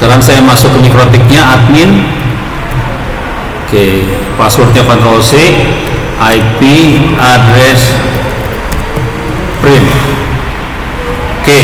Sekarang saya masuk ke mikrotiknya, admin. Oke, passwordnya Ctrl C, IP address print. Oke,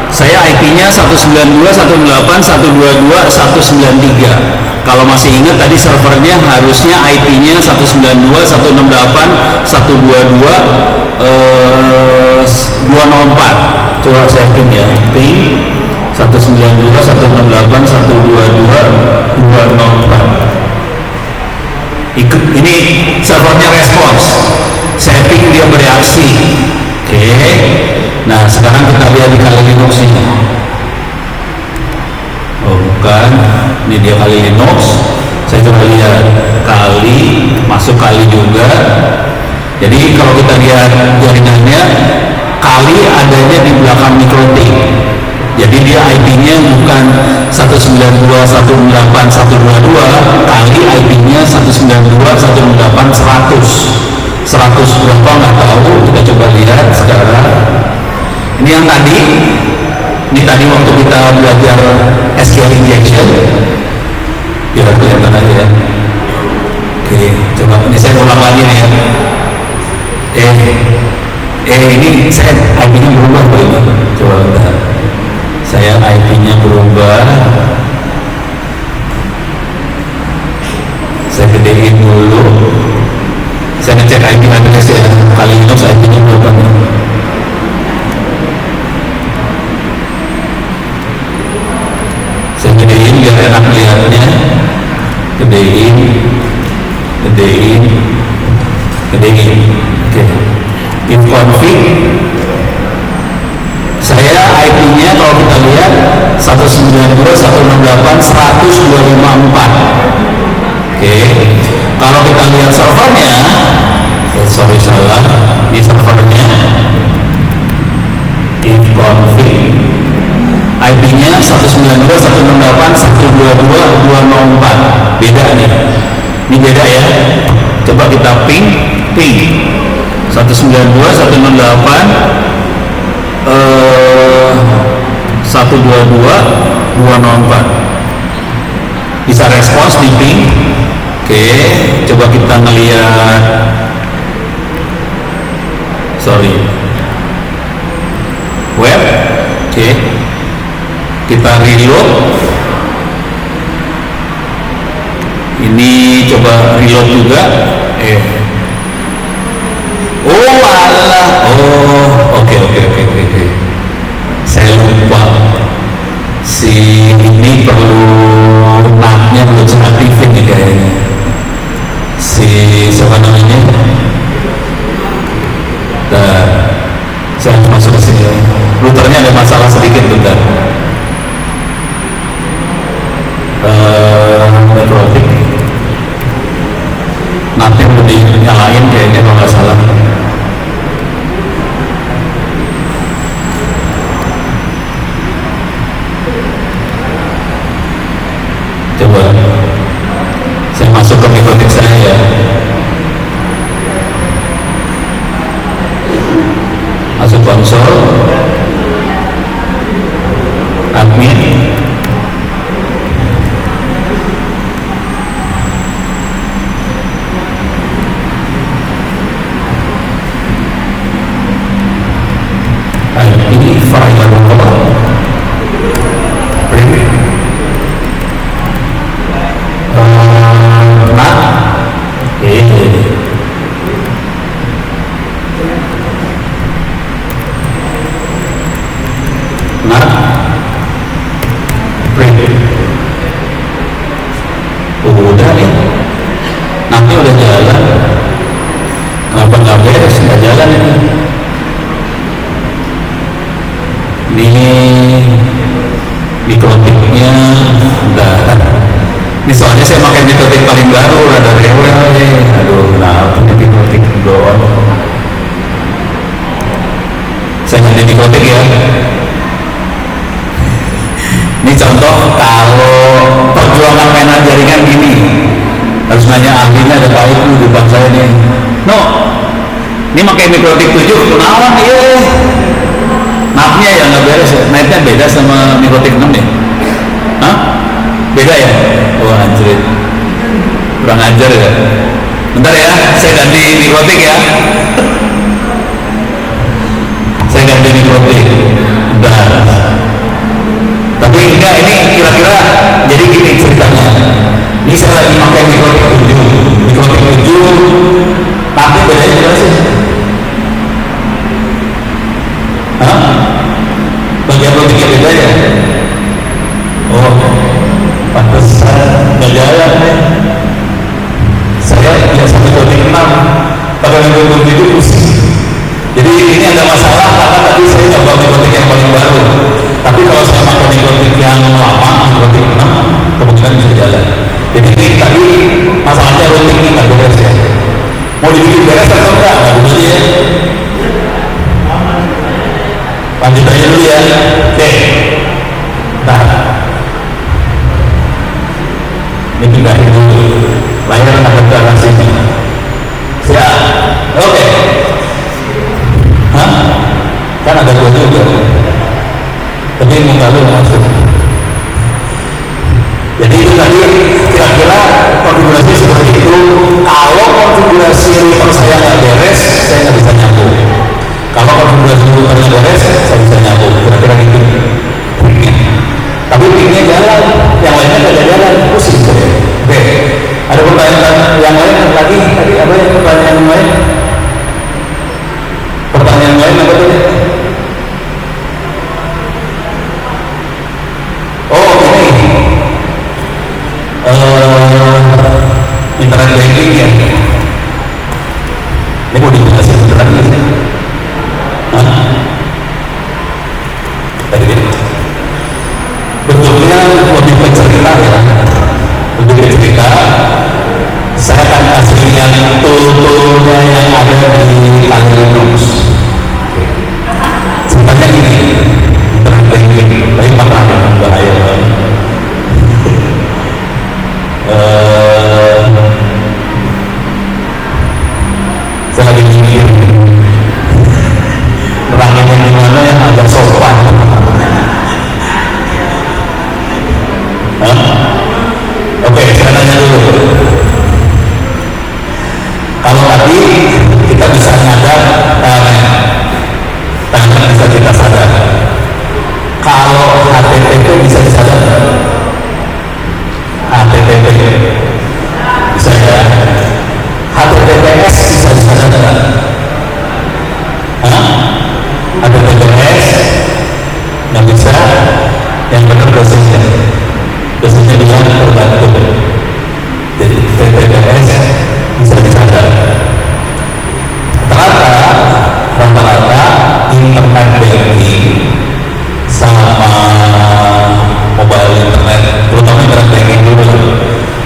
saya IP-nya 192.168.122.193. Kalau masih ingat tadi servernya harusnya IP-nya 192.168.204. Coba saya ping ya, ping 192.168.122.204. Ini servernya respons. Saya ping dia bereaksi. Oke. Nah, sekarang kita lihat di Kali Linux ini. Oh, bukan. Ini dia Kali Linux. Saya coba lihat Kali, masuk Kali juga. Jadi kalau kita lihat jaringannya, Kali adanya di belakang mikrotik. Jadi dia IP-nya bukan 192.168.122, Kali IP-nya 192.168.100. 100 berapa nggak tahu, kita coba lihat sekarang. Ini yang tadi, ini tadi waktu kita belajar SQL injection, biar kelihatan aja ya. Oke, coba ini saya ulang lagi nih ya. Ini saya IP-nya berubah begini. Coba bentar. Saya IP-nya berubah. Saya gedein dulu. Saya ngecek IP address ya. Kali Linux IP-nya berubah. Saya gedein biar enak lihatnya. Gedein. Oke. Inconfig. Saya IP-nya kalau kita lihat 192.168.100.254. Oke. Kalau kita lihat servernya, salah, di servernya inconfig, IP-nya 192.168.122.204. Beda nih. Ini beda ya. Coba kita ping 192.168.122.204. Bisa respons di ping. Oke, coba kita ngelihat. Web. Oke. Kita reload. Ini coba reload juga. Oh alah. Oh, oke. Saya lupa. Si ini perlu NAT-nya belum aktifin nih kayaknya. Siapa namanya? Saya masuk ke sini. Routernya ada masalah sedikit, bentar. Networking. Nanti udah dinyalain kayaknya kalau nggak salah. Coba saya masuk ke mikrotik saya ya. Masuk konsol, admin, ini firewall, print, udah nih, nanti udah jalan. Kenapa nggak beres? Nggak jalan ini. Ini mikrotiknya udah. Ini soalnya saya pakai mikrotik paling baru, ada rewel nih. Aduh, kenapa ini mikrotik doang? Saya ganti mikrotik ya. Ini contoh kalau perjuangan mainan jaringan gini, harus nanya ahlinya, ada Pak Ibu di depan saya nih. No, ini pakai mikrotik 7, kenalan iya. NAT-nya ya nggak beres, NAT-nya beda sama mikrotik 6 ya. Beda ya? Oh anjir, kurang ajar ya. Bentar ya, saya ganti mikrotik ya. Saya ganti mikrotik. Bentar. Tapi enggak, ini kira-kira jadi gini ceritanya. Ini saya lagi pakai mikrotik 7. Mikrotik 7 tapi bedanya berapa sih? Hah? Bagian lotiknya beda ya? Oh, pantesan nggak jalan nih. Saya biasa mikrotik 6, pakai mikrotik 7 pusing. Jadi ini ada masalah karena tadi saya coba mikrotik yang paling baru. Tapi kalau saya pakai mikrotik yang lama, mikrotik 6, kemungkinan bisa jalan. Jadi ini tadi masalahnya routing ini nggak beres ya. Mau dibikin beres atau enggak? Nggak bener ya. Lanjut aja dulu ya. Oke. Nah, ini pindahin dulu. Layar ada ke arah sini. Siap. Oke. Hah? Kan ada dua juga. Tapi muka lu langsung. Jadi itu tadi kira-kira konfigurasi seperti itu. Kalau konfigurasi router saya nggak beres, saya nggak bisa nyambung. Kalau konfigurasi routernya beres, saya bisa nyambung. Kira-kira gitu. Tapi pinknya jalan, yang lainnya nggak jalan, pusing. Oke. Ada pertanyaan yang lain lagi? Tadi apa ya pertanyaan yang lain? Pertanyaan lain apa tadi? Oh ini internet banking ya. Ini mau dijelasin beneran ini? Tadi bentuknya lebih bercerita ya. Untuk cerita, saya akan kasih yang tool-toolnya yang ada di Linux. Ceritanya gini, internet banking, tapi makanya bahaya banget. Saya lagi mikir nerangin yang gimana yang agak sopan. Oke, saya tanya dulu. Kalau tadi kita bisa nyadar, tangan bisa kita sadar. Kalau HTTP bisa disadar, HTTP bisa ya. HTTPS bisa disadar. HTTPS nggak bisa. Yang benar dosisnya bilang terbantu. Jadi HTTPS bisa disadar. Rata-rata internet banking sama mobile internet, terutama internet banking dulu.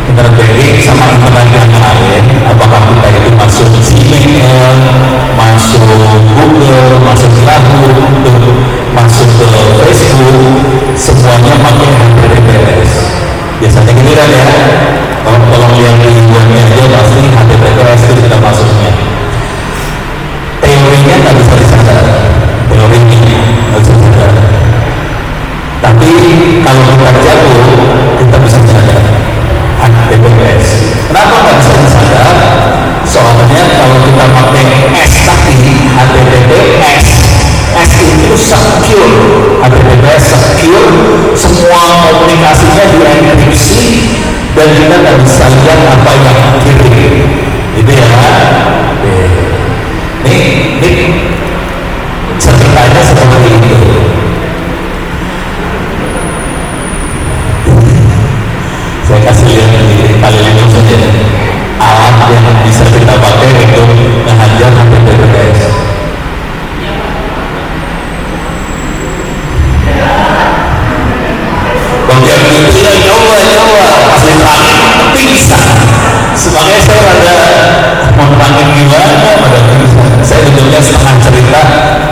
Internet banking sama internet yang lain, apakah kita itu masuk Gmail, masuk Google, masuk Yahoo, masuk ke Facebook, semuanya pakai HTTPS. Biasanya gini kan ya, kalau tolong lihat di webnya aja pasti HTTPS itu tidak masuknya. Teorinya nggak bisa disadar, teorinya nggak bisa disadar. Tapi kalau kita jago, kita bisa sadar HTTPS. Kenapa nggak bisa disadar? Soalnya kalau kita pakai S tadi, HTTPS, S itu secure, HTTPS secure, semua komunikasinya dienkripsi dan kita nggak bisa lihat apa yang kirim. Itu ya. Ini ceritanya seperti itu. Saya kasih lihat di kali ini saja alat yang bisa kita pakai untuk menghajar HTTPS. Bagian itu ya nyoba asli terangin pingsan. Sebagai saya ada mau terangin gimana pada pingsan. Saya bentuknya setengah cerita,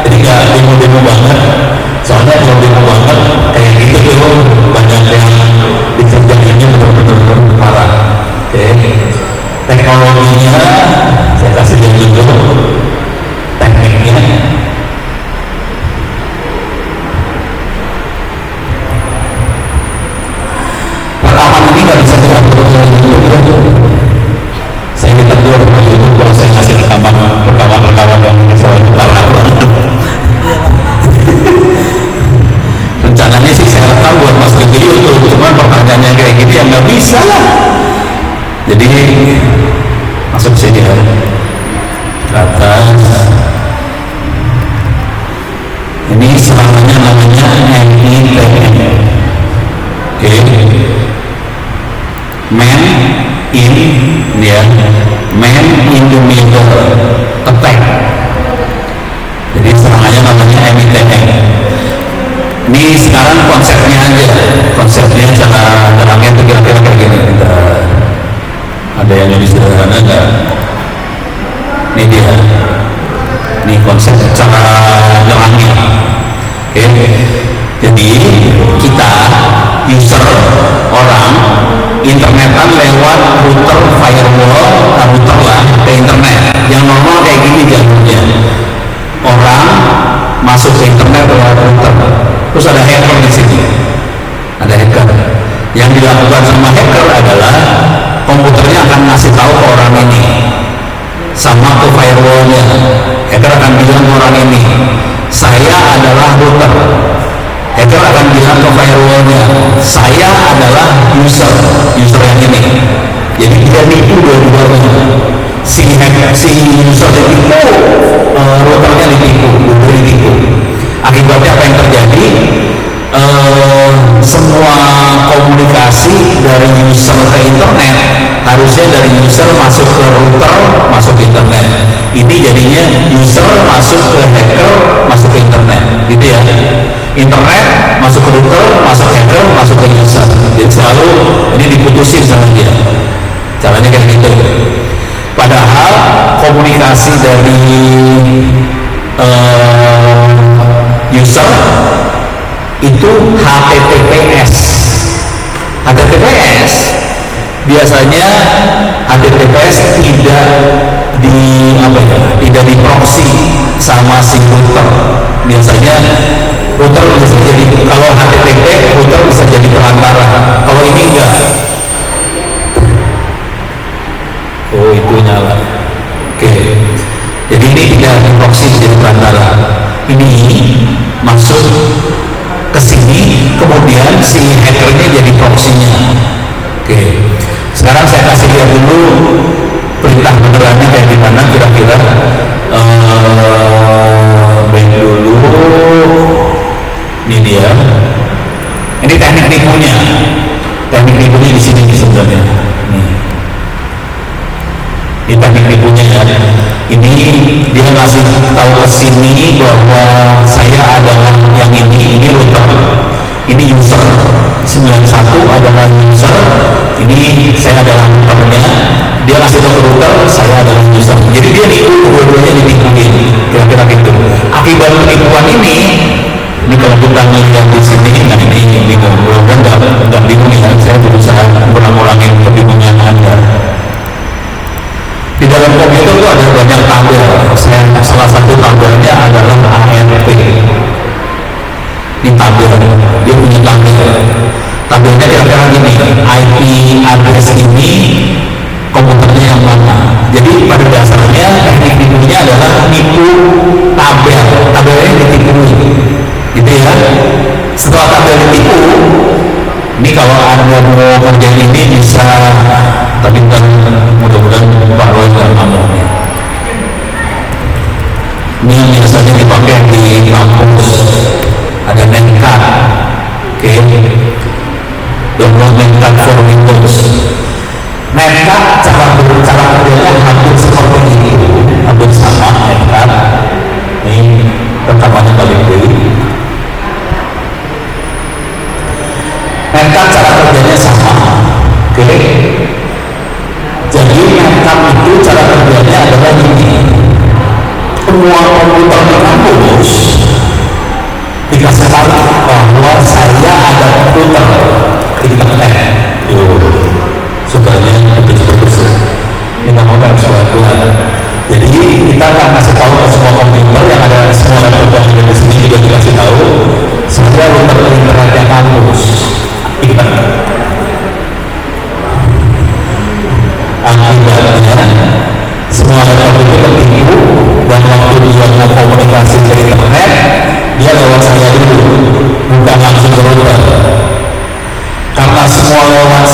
jadi nggak demo-demo banget. Soalnya kalau demo banget kayak gitu tuh banyak yang dikerjainnya benar-benar parah. Oke. Teknologinya saya kasih lihat dulu, tekniknya. Pertama begini ya nggak bisa lah. Jadi masuk sini ya, ke atas. Ini serangannya namanya MITM. Oke, man in dia, man in the middle attack. Jadi serangannya namanya MITM. Ini sekarang konsepnya aja, konsepnya cara terangnya itu kira-kira kayak gini. Ada yang lebih sederhana nggak? Ini dia, ini konsep cara terangnya. Oke, jadi kita user orang internetan lewat router firewall, router lah ke internet. Yang normal kayak gini jalurnya. Orang masuk ke internet lewat router. Terus ada hacker di sini, ada hacker. Yang dilakukan sama hacker adalah komputernya akan ngasih tahu ke orang ini, sama ke firewallnya. Hacker akan bilang ke orang ini, saya adalah router. Hacker akan bilang ke firewallnya, saya adalah user yang ini. Jadi dia nipu dua-duanya. Si user ditipu, routernya ditipu. Akibatnya apa yang terjadi? Semua komunikasi dari user ke internet harusnya dari user masuk ke router, masuk ke internet. Ini jadinya user masuk ke hacker, masuk ke internet, gitu ya. Internet masuk ke router, masuk hacker, masuk ke user. Jadi selalu ini diputusin sama dia. Caranya kayak gitu. Padahal komunikasi dari user itu HTTPS. HTTPS biasanya HTTPS tidak di proxy sama si router. Biasanya router bisa jadi, kalau HTTP router bisa jadi perantara. Kalau ini enggak. Oh, itu nyala. Oke. Jadi ini tidak di proxy, jadi perantara. Ini masuk ke sini, kemudian si hackernya jadi proxy-nya. Oke. Sekarang saya kasih lihat dulu perintah benerannya kayak gimana kira-kira. Baik dulu. Ini dia. Ini teknik tipunya. Teknik tipunya di sini sebenarnya. Ini teknik tipunya ya. Ini dia ngasih tahu ke sini bahwa saya adalah yang ini router, ini user 91 adalah user, ini saya adalah routernya. Dia ngasih tahu ke router, saya adalah user. Jadi dia nipu, dua-duanya ditipuin, kira-kira gitu. Akibat penipuan ini kalau kita melihat di sini, nah ini mudah-mudahan nggak bingung ya. Saya berusaha mengurangi kebingungan Anda. Di dalam komputer itu ada banyak tabel. Salah satu tabelnya adalah ARP. Ini tabel, dia punya tabel. Tabelnya kira-kira gini, IP address ini komputernya yang mana. Jadi pada dasarnya teknik tipunya adalah nipu tabel. Tabelnya ditipu, gitu ya. Setelah tabel ditipu, ini kalau Anda mau kerjain ini bisa, tapi kan mudah-mudahan Pak Roy nggak ngomongnya. Ini biasanya dipakai di kampus, ada Netcad. Oke, download Netcad for Windows. Netcad cara kerjanya hampir seperti ini, hampir sama Netcad. Ini rekamannya balik dulu. Netcad cara kerjanya sama. Oke. Jadi Netcad itu cara kerjanya adalah ini. Semua komputer di kampus dikasih tahu bahwa saya ada komputer di internet. Sudahnya betul-betul ini namanya suatu. Jadi kita akan kasih tahu ke semua komputer yang ada, semua komputer yang ada di sini juga dikasih tahu saya router internetnya kampus. Akibatnya semua laptop itu tertipu, dan waktu dia mau komunikasi ke internet dia lewat saya dulu, bukan langsung ke router. Karena semua lewat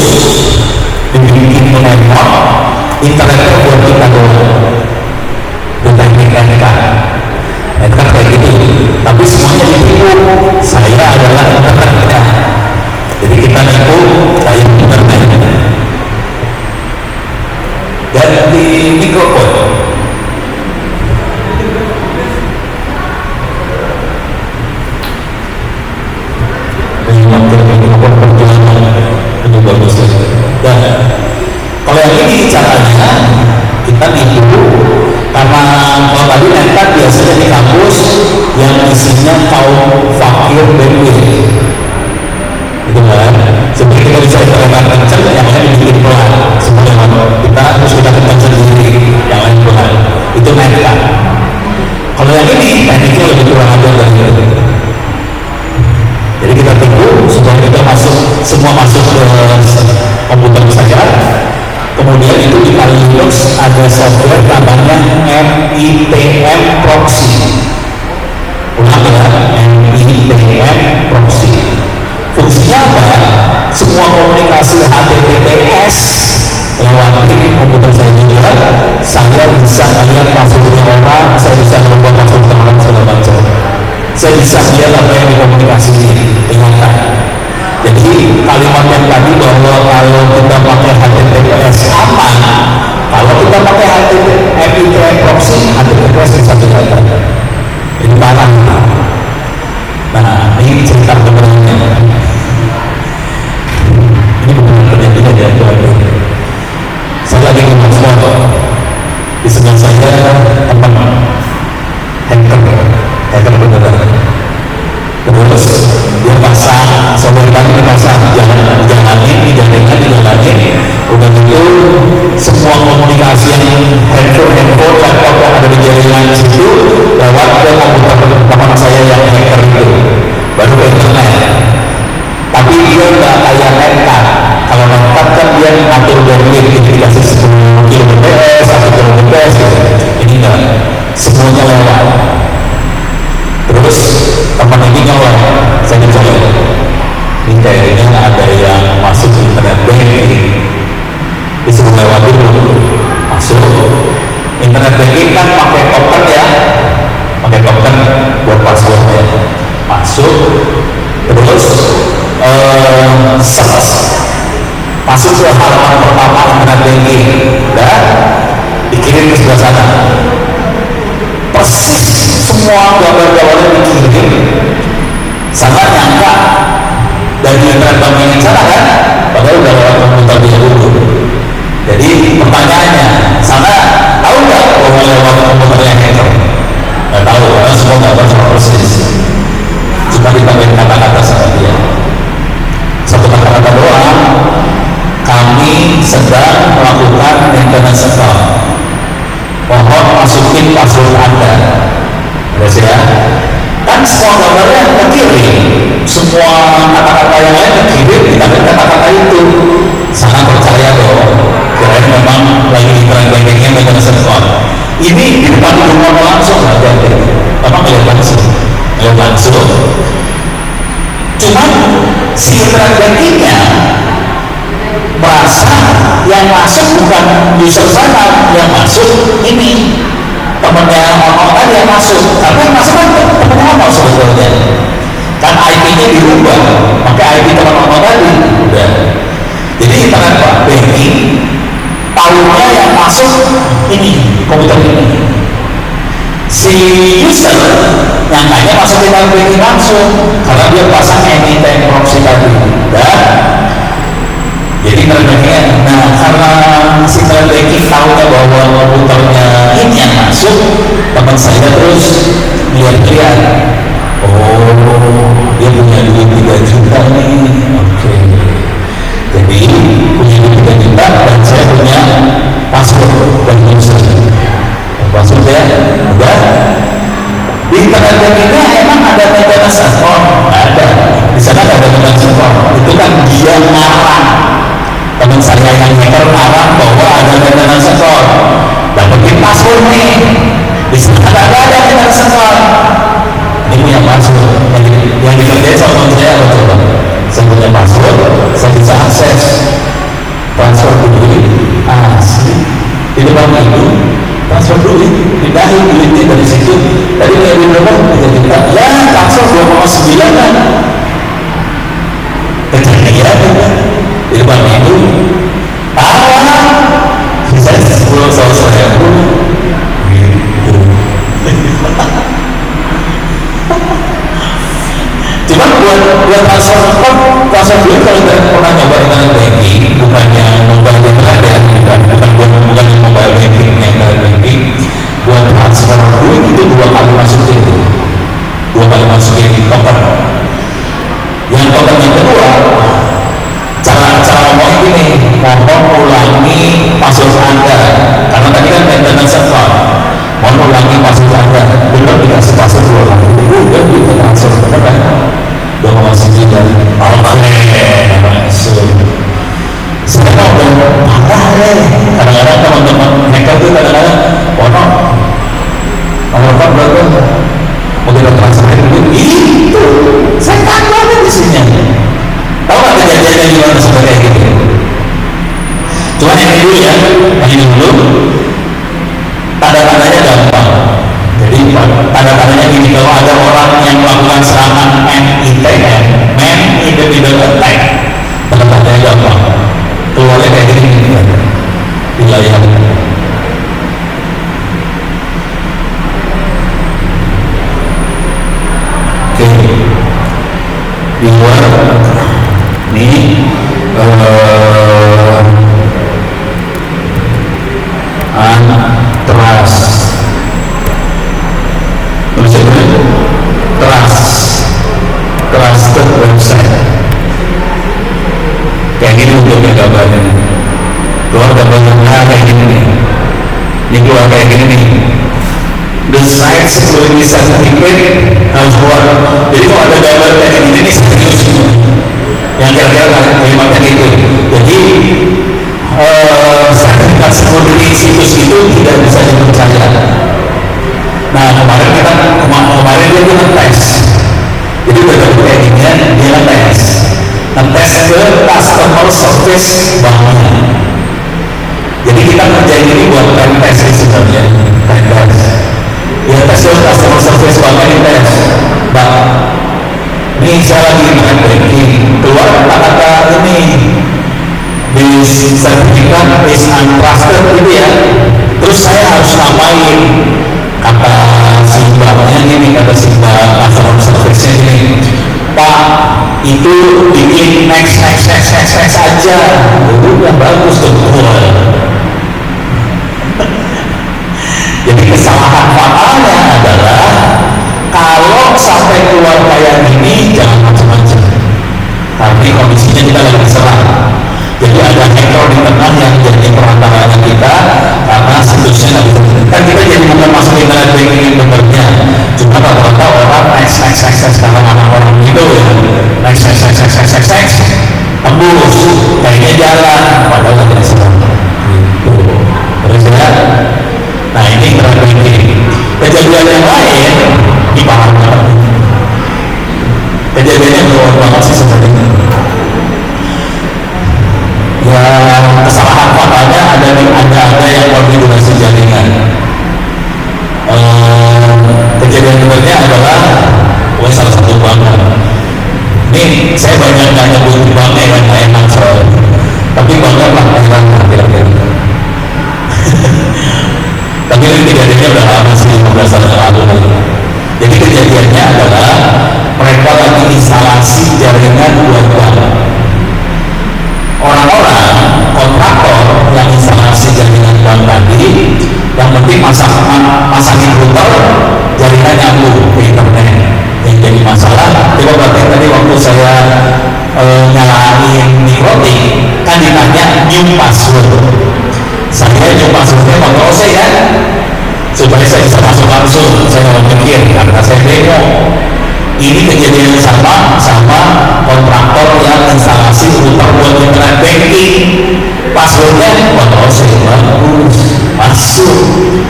terus dibikin lemot, internetnya buat kita doang, berteknik NK kayak gitu, tapi semuanya ditipu. Saya adalah internetnya, jadi kita nipu saya internet. Dan di mikrofon ini bagus. Dan kalau yang ini caranya kita nipu, karena kalau tadi NK biasanya di kampus yang isinya kaum fakir bedouin, gitu kan. Sebenarnya kita bisa internet kencang, yang lain dibikin pelan, semuanya kita harus kita kencang sendiri, yang lain pelan. Itu NK. Kalau yang ini tekniknya lebih kurang ajar dari itu. Jadi kita tunggu supaya kita semua masuk ke komputer saya. Kemudian itu di Linux ada software namanya MITM Proxy. Ulang ya, MITM Proxy. Fungsinya apa? Semua komunikasi HTTPS lewat komputer saya juga, saya bisa melihat passwordnya orang, saya bisa membuat password orang segala macam. Saya bisa lihat apa yang dikomunikasi dengan. Jadi kalimat yang tadi bahwa kalau kita pakai HTTPS aman, kalau kita pakai MITM Proxy, HTTPS bisa dilakukan. Ini parah. Nah, ini cerita kebenarannya. Ini benar-benar tidak ada. Saya lagi ngomong semua, di sebelah saya teman hacker beneran. Terus dia pasang software kami, dipasang jalanin, udah gitu semua komunikasi yang handphone, laptop yang ada di jaringan situ lewat ke komputer teman saya yang hacker itu, baru ke internet. Tapi dia nggak kayak nekat. Kalau nekat kan dia ngatur bandwidth, jadi dikasih 10 kbps, 1 kbps gitu. Ini enggak, semuanya lewat. Terus teman ini nyolong, saya coba ini kayaknya ada yang masuk ke internet banking, disuruh lewat dulu, masuk internet banking kan pakai token ya, pakai token buat passwordnya, masuk terus search, masuk ke halaman pertama internet banking dan dikirim ke sebelah sana. Persis semua gambar-gambarnya dikirim, sangat nyangka dari internet banking yang sana kan, padahal udah lewat komputer dia dulu. Jadi pertanyaannya, sana tahu nggak bahwa lewat komputer yang hacker? Nggak tahu, karena semua gambar sama persis. Cuma ditambahin kata-kata sama dia, satu kata-kata doang, kami sedang melakukan maintenance account, mohon masukin password Anda. Terus ya, kan semua gambarnya terkirim, semua kata-kata yang lain terkirim, ditambahin kata-kata itu. Sangat percaya dong, kirain memang lagi internet bankingnya maintenance account. Ini di depan rumah langsung aja, memang lihat langsung. Cuman si internet bankingnya merasa yang masuk bukan user sana, yang masuk ini temennya orang tadi yang masuk, tapi yang masuk kan temennya orang sebetulnya kan, IP-nya dirubah pakai IP teman orang tadi udah. Jadi internet banking tahunya yang masuk ini komputer ini, si user yang kayaknya masuk internet banking langsung karena dia pasang MITM Proxy tadi udah. Jadi internet bankingnya, nah karena si internet banking tahunya bahwa komputernya ini yang masuk, teman saya terus lihat-lihat, oh dia punya duit 3 juta nih, oke. Jadi punya duit 3 juta dan saya punya password dan user. Password ya, udah. Di internet bankingnya emang ada maintenance account? Ada. Di sana ada maintenance account. Itu kan dia ngarang. Teman saya yang hacker ngarang bahwa ada maintenance account. Dapetin password nih. Di sana ada maintenance account. Ini punya password. Yang dikerjain sama teman saya apa coba? Saya punya password, saya bisa akses. itu transfer duit, pindahin duitnya dari situ. Tadi kayak di berapa? 3 juta, ya transfer 2,9 kan. Kejadian di depan itu saya 10 saya pun gitu. Cuma buat transfer duit kalau kita pernah coba dengan banking, bukannya mobile yang ada, bukan mobile banking yang ada banking, buat transfer duit itu 2 kali masukin token. Yang token yang kedua, cara ngomong gini, mohon ulangi password Anda, karena tadi kan maintenance server, mohon ulangi password Anda, benar dikasih password ulang, udah kita transfer, benar kan? Udah mau masih dari sekarang udah parah deh. Kadang-kadang teman-teman mereka tuh kadang-kadang nomor 4 berapa? Mau kita transfer duit itu saya kan banget di sini. Tahu nggak kejadiannya gimana seperti gitu? Cuma yang ini dulu tanda-tandanya gampang. Jadi tanda-tandanya gini, kalau ada orang yang melakukan serangan man in the middle attack, tanda-tandanya gampang. Keluarnya kayak gini di layar. Oke, di luar ini trusted website kayak gini untuk gambarnya keluar gambarnya kayak gini nih, ini keluar kayak gini nih, the site security certificate harus keluar. Jadi kalau ada gambar kayak gini nih serius yang kira-kira kalimatnya gitu. Jadi sertifikat security situs itu tidak bisa dipercaya. Nah kemarin dia ngetes, jadi udah kayak gini dia ngetes ke customer service banknya. Jadi kita kerjain ini buat pen test sebenarnya, pen test. Ya tes ke customer service banknya ini tes. Bang, ini saya lagi main banking, keluar kata-kata ini di sertifikat is untrusted gitu ya. Terus saya harus ngapain? Kata si banknya ini, kata si customer service ini, Pak, itu bikin next aja. Udah bagus tuh. Jadi kesalahan fatalnya adalah kalau sampai keluar kayak gini jangan macam-macam. Tapi kondisinya kita lagi serang. Jadi ada hacker di tengah yang jadi perantaranya kita, karena situsnya kan kita jadi bukan masuk internet banking yang benernya. Cuma rata-rata orang next karena orang gitu ya, next tembus kayaknya jalan padahal tidak serang gitu. Terus ya, nah ini internet banking. Kejadian yang lain di paham banget, kejadiannya luar banget sih sebenarnya. Ya kesalahan fatalnya ada yang konfigurasi jaringan. Kejadian berikutnya adalah salah satu bank. Ini saya banyak nggak nyebut di banknya yang nggak enak soalnya, tapi banknya enak kira-kira. Tapi ini kejadiannya udah lama sih, 15 tahun yang lalu. Jadi kejadiannya adalah mereka lagi instalasi jaringan buat bank. Orang-orang kontraktor yang instalasi jaringan bank tadi, yang penting masangin router, jaringan nyambung ke internet. Yang jadi masalah, coba berarti tadi waktu saya nyalain mikrotik, kan ditanya new password. Saya new passwordnya pakai OC ya, supaya saya bisa masuk langsung. Saya mau mikir karena saya demo. Ini kejadian sama kontraktor yang instalasi router buat internet banking. Passwordnya OC bagus, masuk.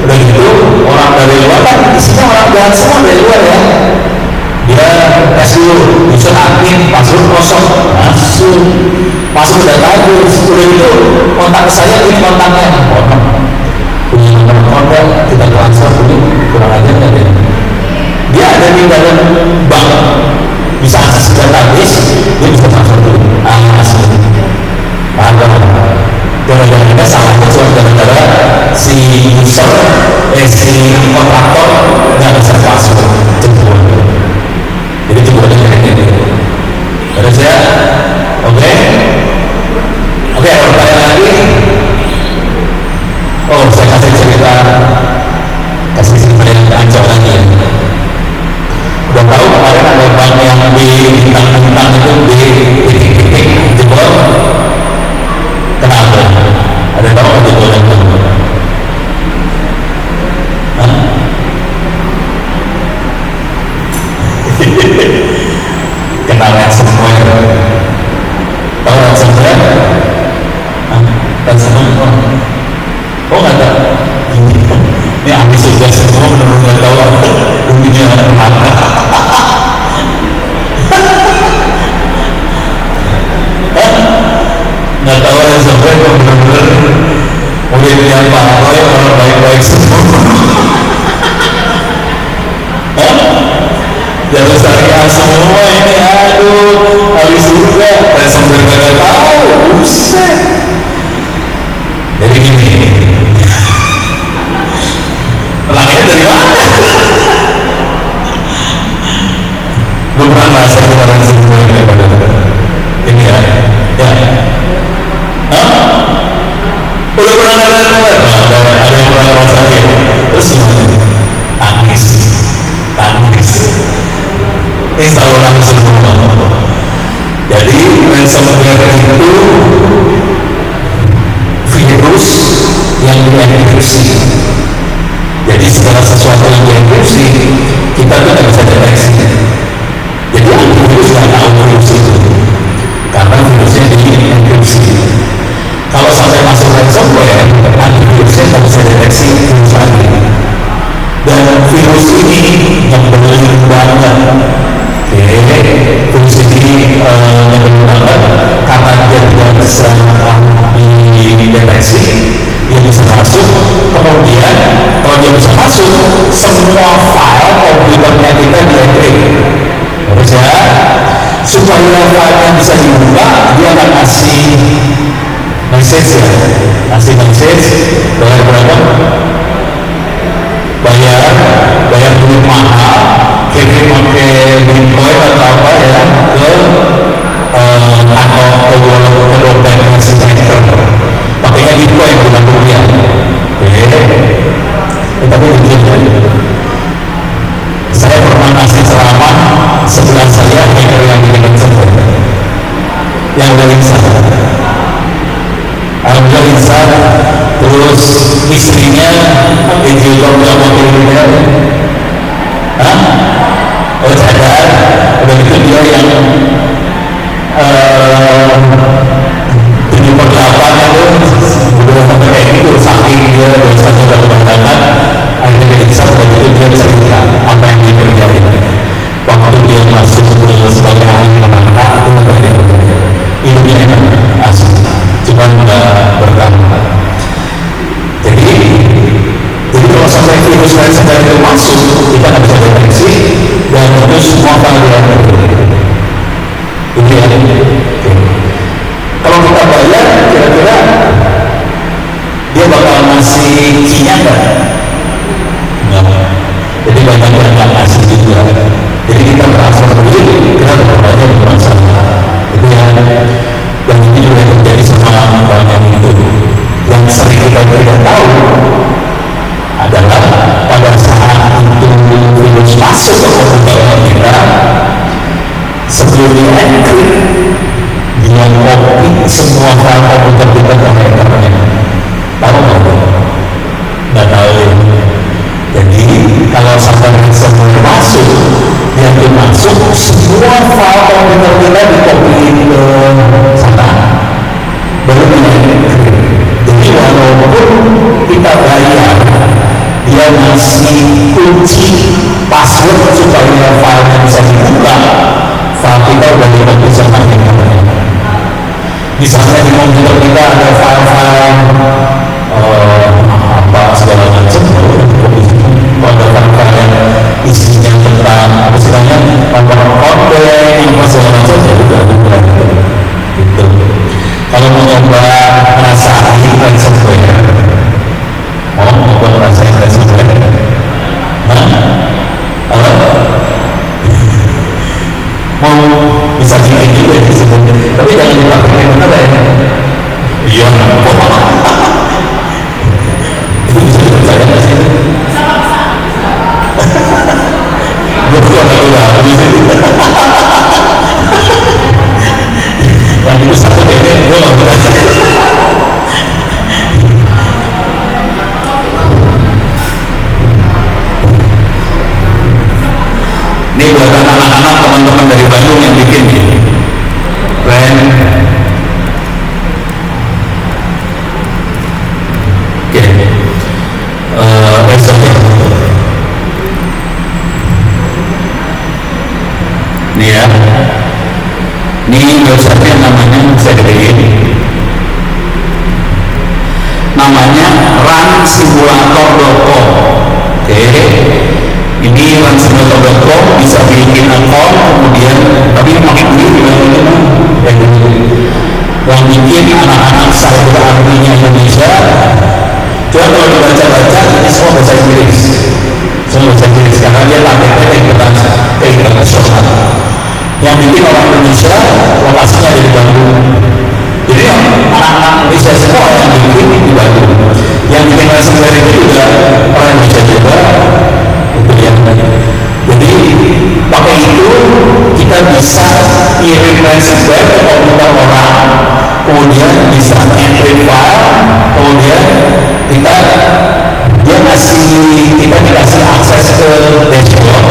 Udah gitu orang dari luar kan isinya orang jahat semua dari luar ya. Dia tes dulu, user admin, password kosong, masuk. Password udah bagus, udah gitu kontak saya ini kontaknya, si user, si kontraktor nggak bisa masuk jebol. Jadi jebolnya kayak gini. Terus ya, oke, ada pertanyaan lagi? Oh, saya kasih cerita, kasih cerita yang ancol lagi ya. Udah tahu kemarin ada bank yang di bintang-bintang itu di titik-titik jebol. Kenapa? Ada tahu nggak jebolnya itu? Kenalnya semua ya. Tahu ransomware? Ransomware? Oh nggak tahu. Ini ahli juga semua benar-benar nggak tahu bunyinya apa. Nggak tahu ransomware kok benar-benar muridnya Pak Roy orang baik-baik semua. Jalur syariah semua ini, aduh, habis juga ransomware nggak tahu, buset. Jadi gini, pelangnya dari mana? Belum pernah merasa kemarin semua ini pada ini ya, udah pernah ada yang pernah ngerasain, terus gimana? Tangis. Ini selalu langsung semua. Jadi ransomware itu virus yang dienkripsi. Jadi segala sesuatu yang dienkripsi kita tuh tidak bisa deteksi. Jadi antivirus nggak tahu virus itu karena virusnya dienkripsi. Kalau sampai masuk ransomware, antivirusnya tidak bisa deteksi virus lagi. Dan virus ini nyebelin banget. Virus ini nyebelin banget karena dia tidak bisa dideteksi, dia bisa masuk. Kemudian kalau dia bisa masuk, semua file komputernya kita di-encrypt. Terus ya, supaya filenya bisa dibuka, dia akan kasih message ya, kasih message bayar berapa? Bayar duit mahal, kirim pakai Bitcoin atau apa ya ke atau ke dompet messenger, pakainya Bitcoin bukan rupiah. Tapi begini, saya pernah kasih ceramah sebelah saya hacker yang bikin sembuh, yang udah instan, alhamdulillah instan. Terus istrinya dijual sama kuliner, oh cadar, udah gitu dia yang 7/8 itu udah sampai kayak gitu, saking dia dosanya udah kebanyakan, akhirnya dia bisa, udah gitu dia cerita apa yang dia kerjain waktu dia masuk sebagai ahli menangkap itu apa yang dia kerjain. Hidupnya enak asli, cuma nggak bertambah. Jadi kalau sampai virus ransomware itu masuk, kita nggak bisa deteksi dan itu semua file dia ini ya. Kalau kita bayar, kira-kira dia bakal ngasih key-nya nggak? Nggak. Jadi banyak yang nggak ngasih juga. Jadi kita transfer duit, kita berbayar di transfer. Itu yang dan ini juga terjadi sama banyak itu. Yang sering kita tidak tahu adalah pada saat itu virus masuk ke komputer kita, sebelum di-encrypt, dia copy semua file komputer kita ke hackernya. Tahu nggak? Nggak tahu. Jadi kalau sampai ransomware masuk, dia masuk semua file komputer kita di-copy ke sana, baru di-encrypt. Jadi walaupun kita bayar, dia ngasih kunci password supaya filenya bisa dibuka, file kita udah di-copy sama hackernya. Misalnya di komputer kita ada file-file apa segala macam, ada file-file yang isinya tentang apa istilahnya, nomor konten, apa segala macam, ya udah gitu. Kalau mau nyoba ngerasain ransomware, mau bagus itu. Yang itu satu bebek gue nggak berasa. Ini buat anak-anak teman-teman dari Bandung yang bikin nih. Keren. Oke. Besok ya. Nih ya. Ini website namanya saya gedein. Namanya runsimulator.com. Oke. Ini runsimulator.com bisa bikin account, kemudian tapi pakai duit yang bikin anak-anak cyber army-nya Indonesia. Coba kalau dibaca-baca ini semua bahasa Inggris. Semua bahasa Inggris karena dia pakai internasional. Yang bikin orang Indonesia lokasinya ada di Bandung. Jadi anak-anak Indonesia semua yang bikin di Bandung. Yang bikin ransomware itu juga orang Indonesia juga. Jadi pakai itu kita bisa kirim ransomware ke komputer orang, kemudian bisa entry file, kemudian kita dikasih akses ke dashboard,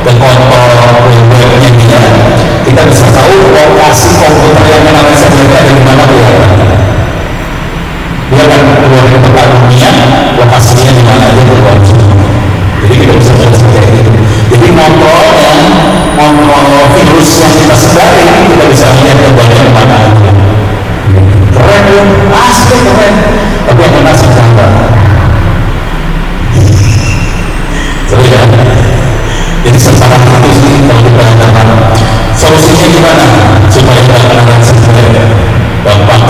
ke kontrol webnya dia. Kita bisa tahu lokasi komputer yang kena ransomware ada di mana dia akan keluar ke tempat dunia, lokasinya di mana dia keluar. Jadi kita bisa lihat seperti itu. Jadi kontrol virus yang kita sebarin kita bisa lihat ke bagian mana. Keren ya, asli keren. Tapi yang mana sih sampai. Jadi ya. Jadi secara putus ini kalau kita katakan solusinya gimana supaya kita kena sebenarnya gampang.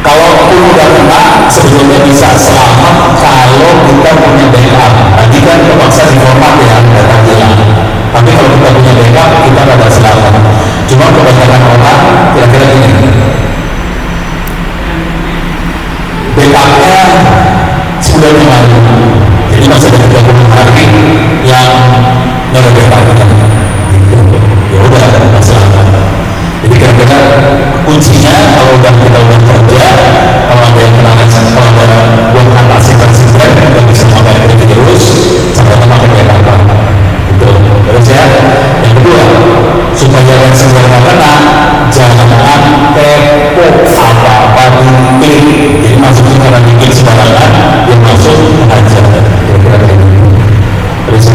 Kalaupun udah kena, sebetulnya bisa selamat kalau kita punya backup. Tadi kan terpaksa di format ya, data hilang. Tapi kalau kita punya backup, kita ada selamat. Cuma kebanyakan orang kira-kira ini backupnya sudah lalu. Jadi masih ada 30 hari yang nggak ada backup. Ya udah ada masalah. Jadi kira-kira kuncinya kalau udah kita kerja, kalau ada yang kenangan kalau ada buat atasi konsisten dan bisa memakai itu terus sampai memakai backup. Itu terus ya. Yang kedua, supaya ransomware nggak kena, jangan kepo apa-apa diklik. Jadi masuknya karena diklik sembarangan, yang masuk aja. Kira-kira gitu. Terus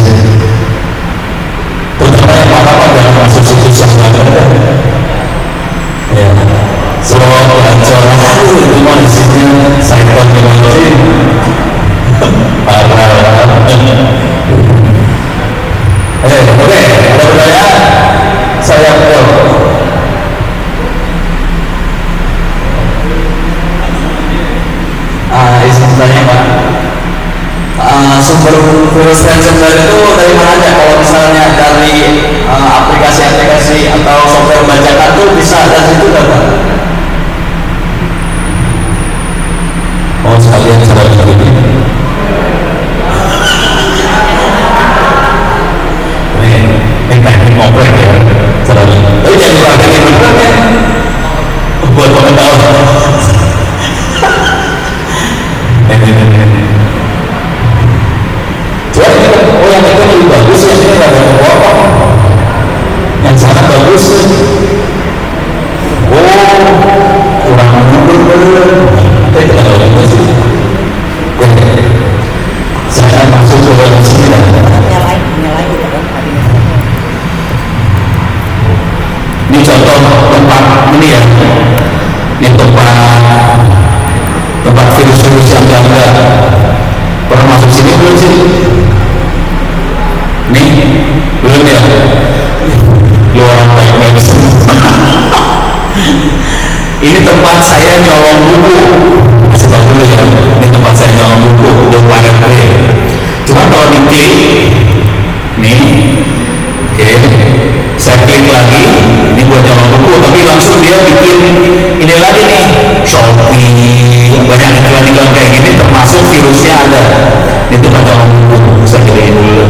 terutama yang apa-apa jangan masuk situs yang nggak ada. Ya, soal pelajaran itu mau isinya psychology, oke, ada pertanyaan? Saya Paul. Izin bertanya Pak. Sumber virus ransomware itu dari mana aja? Kalau misalnya dari aplikasi-aplikasi atau software bajakan itu bisa dari situ nggak Pak? Oh sekalian sudah begini. Ini teknik ngobrol ya, selalu. Tapi jangan dipakai beneran ya. Buat pengetahuan. Yang itu lebih bagus, yang ini ada apa? Yang sangat bagus. Kurang mundur. Tapi kita tahu yang bagus. Saya masuk ke dalam sini dan nyalain gitu kan. Ini contoh tempat ini ya. Ini tempat virus-virus yang ada. Pernah masuk sini belum sih? Nih, belum ya? Luar baik-baik semua. Ini tempat saya nyolong buku. Coba dulu ya, ini tempat saya nyolong buku. Udah padat ya. Cuma kalau diklik, nih, oke, saya klik lagi. Ini buat nyolong buku, tapi langsung dia bikin ini lagi nih, Shopee, banyak iklan-iklan kayak gini, termasuk virusnya ada. Ini tempat nyolong buku, saya klik dulu.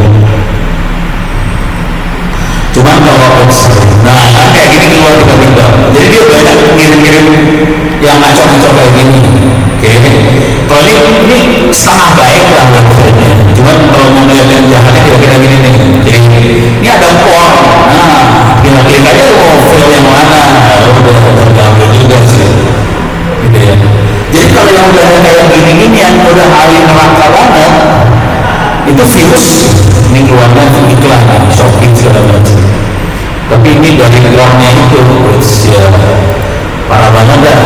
setengah baik lah maksudnya. Cuman kalau mau melihat yang jahatnya kira-kira gini nih. Jadi ini ada porn, nah klik aja mau film yang mana, udah terganggu juga sih. Gitu ya. Jadi kalau yang udah kayak gini-gini yang udah ahli neraka banget, itu virus ini keluarnya iklan, shopping segala macam. Tapi ini dari groundnya itu, ya parah banget dah.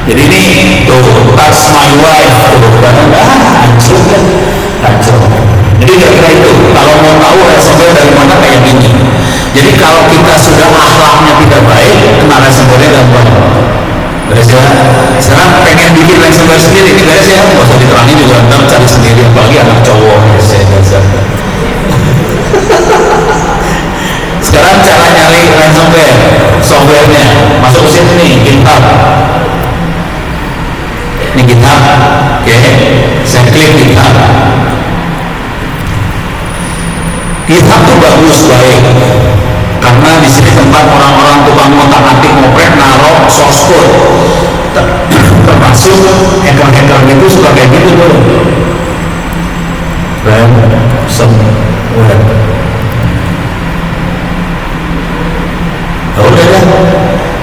Jadi ini tuh touch my wife tuh karena hancur kan, hancur. Jadi kira-kira itu kalau mau tahu resumenya dari mana kayak gini. Jadi kalau kita sudah akhlaknya tidak baik, kena resumenya gampang. Beres ya. Sekarang pengen bikin resumenya sendiri, ini beres ya. Nggak usah diterangin juga, ntar cari sendiri, apalagi anak cowok. Sekarang cara nyari ransomware, softwarenya masuk ke sini nih, GitHub. Ini GitHub, oke. Saya klik GitHub. GitHub tuh bagus, baik, karena di sini tempat orang-orang tukang ngotak-atik, ngoprek, naruh source code. Termasuk hacker-hacker gitu suka kayak gitu tuh. Udah dah,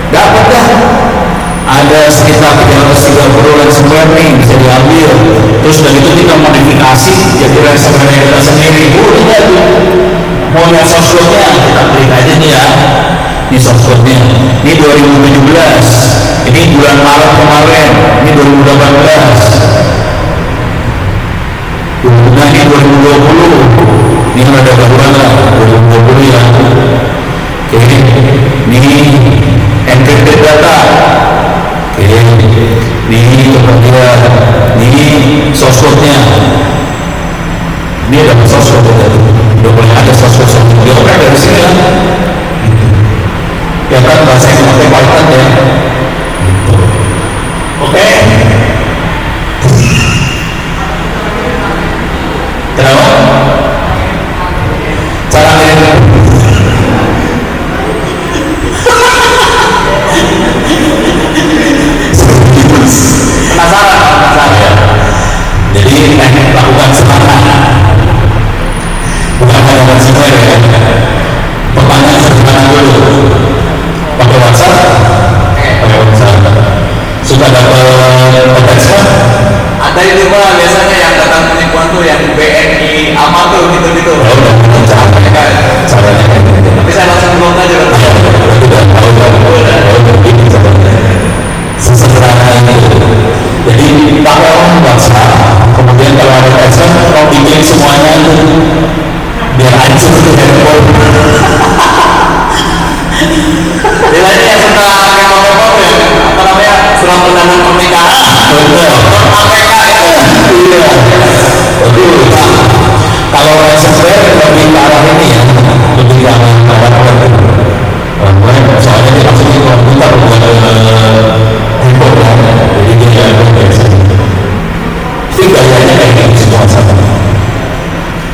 dapat dah. Ada sekitar 330 ransomware nih bisa diambil. Terus dari itu kita modifikasi jadi ransomware kita sendiri. Udah tuh. Mau lihat source code-nya, kita klik aja nih ya. Ini source code-nya. Ini 2017. Ini bulan Maret kemarin. Ini 2018. Nah ini 2020. Ini ada gabungan lah 2020 ya. Oke, ini encrypted data. Oke, ini coba lihat. Ini source code-nya. Ini ada source code tadi. Udah boleh ada source code. Dia oprek dari sini lah. Ya kan bahasa yang pakai Python ya. Oke. Kenapa? Cara ini. Penasaran ya. Jadi lakukan semangat. Bukan hanya ransomware ya. Pertanyaan sederhana dulu. Pakai WhatsApp? Pakai WhatsApp. Suka dapat attachment? Ada itu Pak, biasanya yang datang penipuan tuh yang BNI amal tuh gitu-gitu. Ya udah, caranya kayak gitu. Tapi saya langsung blok aja kan. Udah tahu begini sebenarnya. Sesederhana ini. Jadi pakai WhatsApp, kemudian kalau ada attachment, mau bikin semuanya itu biar hancur tuh handphone. Nilainya yang suka memo-memo ya, apa namanya, surat undangan pernikahan. Betul. APK itu. Iya. Waduh. Kalau ransomware lebih ke arah ini ya, lebih ke arah soalnya dia langsung di komputer buat handphone kan, jadi dia handphone biasa. Jadi gayanya kayak gitu semua sama.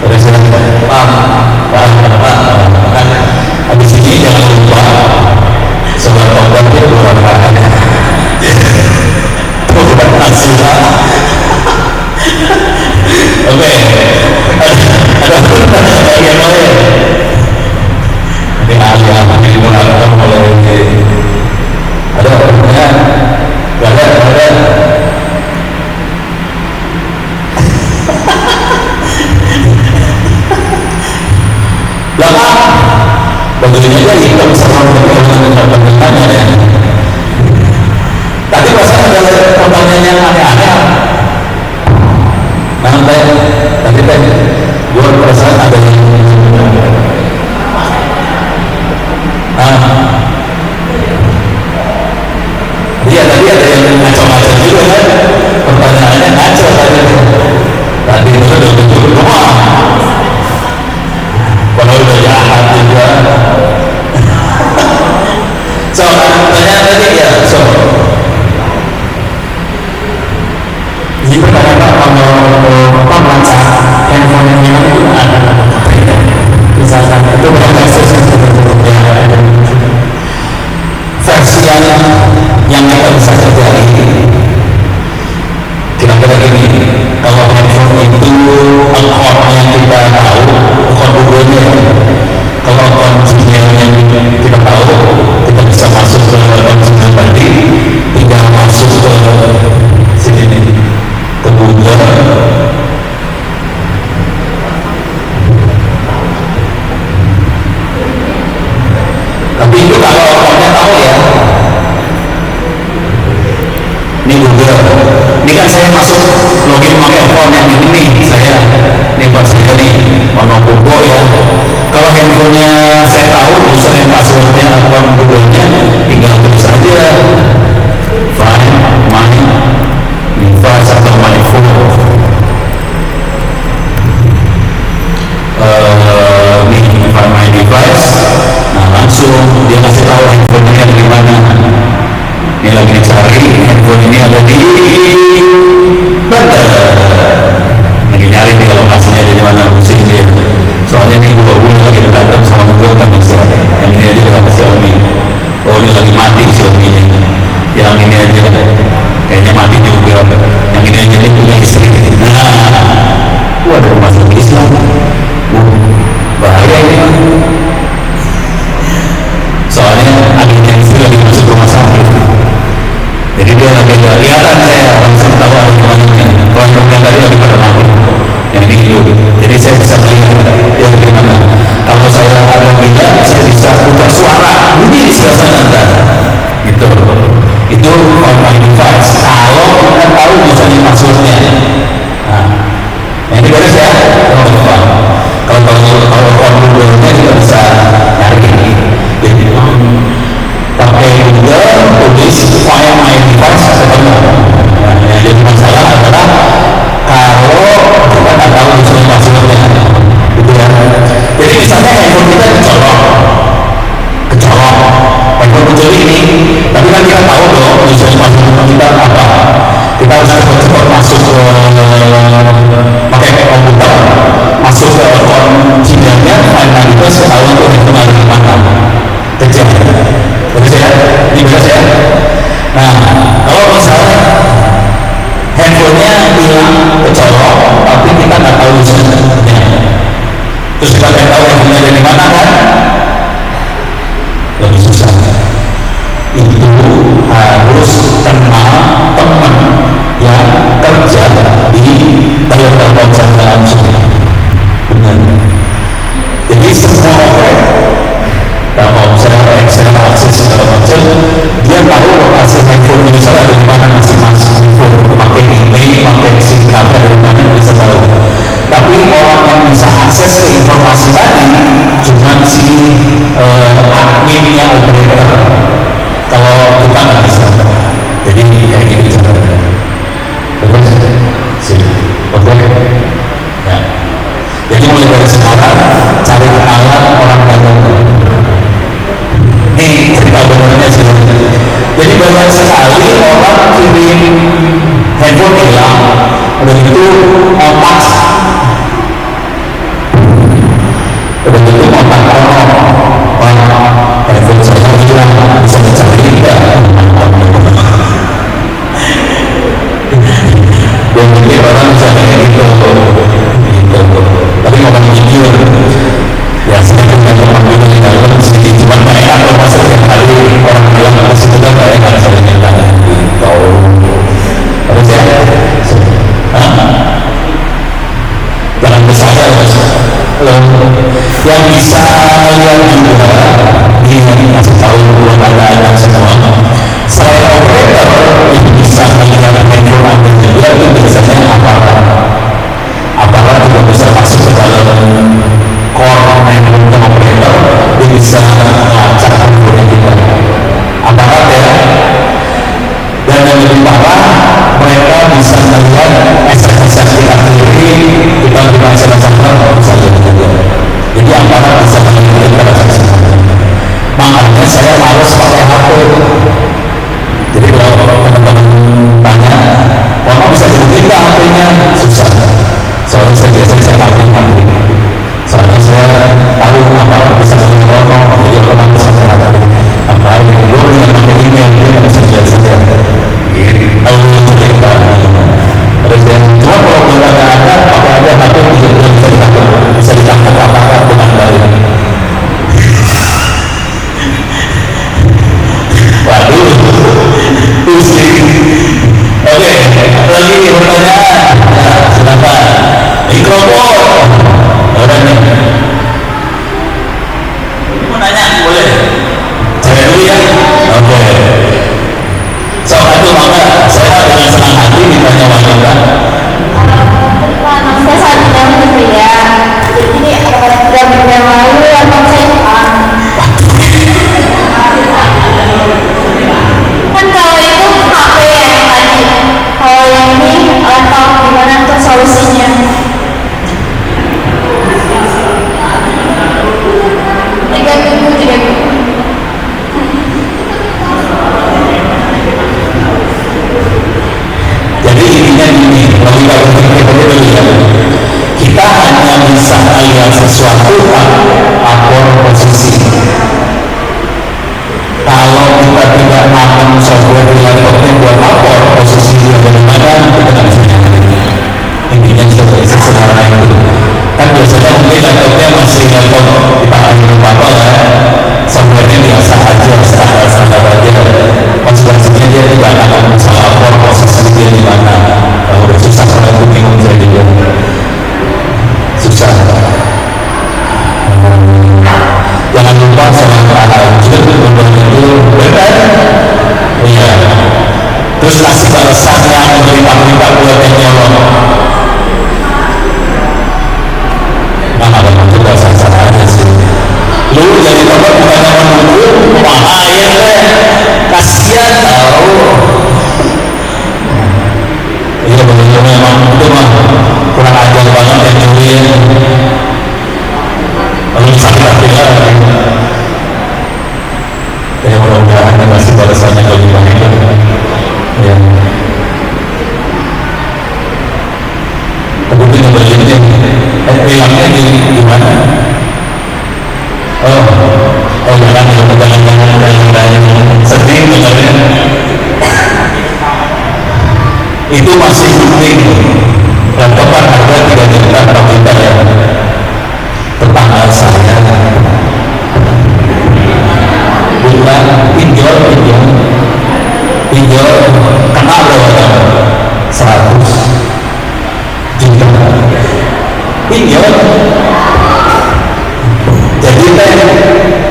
Udah selesai. Paham. Kan habis ini jangan lupa sebuah tombol itu keluarkan. Bukan hasilnya. Oke. Ada yang lain. Ini ahli ini mengatakan oleh ada pertanyaan. Ada. Belakang. Begini aja hitam sama pertanyaan ya. Tadi pasal ada pertanyaan yang aneh-aneh. Tadi gue perasaan ada yang iya tadi ada yang ngaco-ngaco juga kan, pertanyaannya ngaco tadi itu udah betul semua kalau udah jahat juga. So pertanyaan tadi ya, jadi pertanyaan kalau melacak handphone yang hilang itu ada misalkan itu berapa versi yang kita bisa kerjain kira-kira gini. account yang kita tahu, account Google-nya. Kalau account Gmail yang kita tahu, kita bisa masuk ke account Gmail tadi, tinggal masuk ke sini, ke Google. Tapi itu kalau account-nya tahu ya. Ini Google. Ini kan saya masuk login pakai account yang ini nih, saya ini buat saya nih Monopogo ya. Kalau handphonenya saya tahu username passwordnya account Google-nya, tinggal tulis saja find my device atau my phone. Nih find my device. Nah langsung dia kasih tahu handphonenya di mana. Ini lagi dicari, handphone ini ada di Banten. Lagi nyari di lokasinya di mana musim dia. Soalnya ini dua bulan lagi datang sama Google kan bisa. Yang ini aja dengan Xiaomi. Oh ini lagi mati Xiaomi nya. Yang ini aja kayaknya mati juga. Yang ini aja ini punya istri. Nah, ada rumah sakit Islam. Bahaya ini. Soalnya adiknya istri lagi masuk rumah sakit. Jadi dia lagi kelihatan saya langsung tahu ada kemana-mana. Kelompoknya tadi lagi pada mati. Yang ini hidup. Jadi saya bisa melihat dia bagaimana. Kalau saya ada beda, saya bisa putar suara. Bunyi di sebelah sana ntar. Gitu. Itu find my device. Kalau kita tahu misalnya passwordnya. Nah, ini beres ya. Kalau Google-nya kita bisa nyari. Jadi pakai Google tulis find my device ketemu. Nah, yang jadi masalah adalah kalau kita nggak tahu misalnya passwordnya, gitu ya. Jadi misalnya handphone kita kecolok, handphone kecil ini, tapi kan kita tahu dong misalnya password kita apa. Kita harus cepat masuk ke pakai komputer, masuk ke akun Gmail-nya, find my device, ketahuan tuh handphone ada di mana. Kecil. Beres ya? Ini beres ya? Nah, kalau misalnya handphonenya hilang, kecolok, tapi kita nggak tahu username, terus kita nggak tahu handphonenya dari mana kan? Lebih susah. Itu harus kenal teman yang kerja di Telkomsel langsung. Benar. Jadi semua orang Telkomsel, Excel, Akses, segala macam, dia tahu lokasi handphone misalnya ada di mana masing-masing handphone, pakai email, pakai SIM card dari mana bisa tahu. Tapi orang yang bisa akses ke informasi tadi cuma si adminnya operator. Kalau kita nggak bisa, jadi kayak gini caranya. Terus, sini, oke, ya. Jadi mulai dari sekarang cari kenalan orang dagang. Ini cerita benernya sih. Jadi banyak sekali orang kirim handphone hilang, udah gitu otak, handphone saya hilang, bisa dicari tidak? Dan mungkin orang bisa kayak gitu. Tapi ngomong jujur, ya sedikit yang orang bilang di dalam sedikit cuma mereka atau masa yang tadi orang bilang masih sudah kayak nggak bisa dinyatakan tahu. Terus ya, jangan bersalah mas. Yang bisa lihat juga ini masih tahu belum ada yang semua. Selain operator yang bisa melihat handphone Anda juga itu biasanya aparat juga bisa masuk ke dalam core handphone operator, dia bisa melacak handphone kita. Aparat ya. Dan yang lebih parah, mereka bisa melihat SMS yang kita kirim, kita berikan SMS saja juga. Jadi aparat bisa melihat transaksi. Makanya saya harus pakai HP. hilangnya di mana? Oh jangan sedih dengarnya. Itu masih penting. Laptop kan harga 3 juta 4 juta ya. Tetangga saya bukan pinjol kena berapa? 100 juta pinjol. Jadi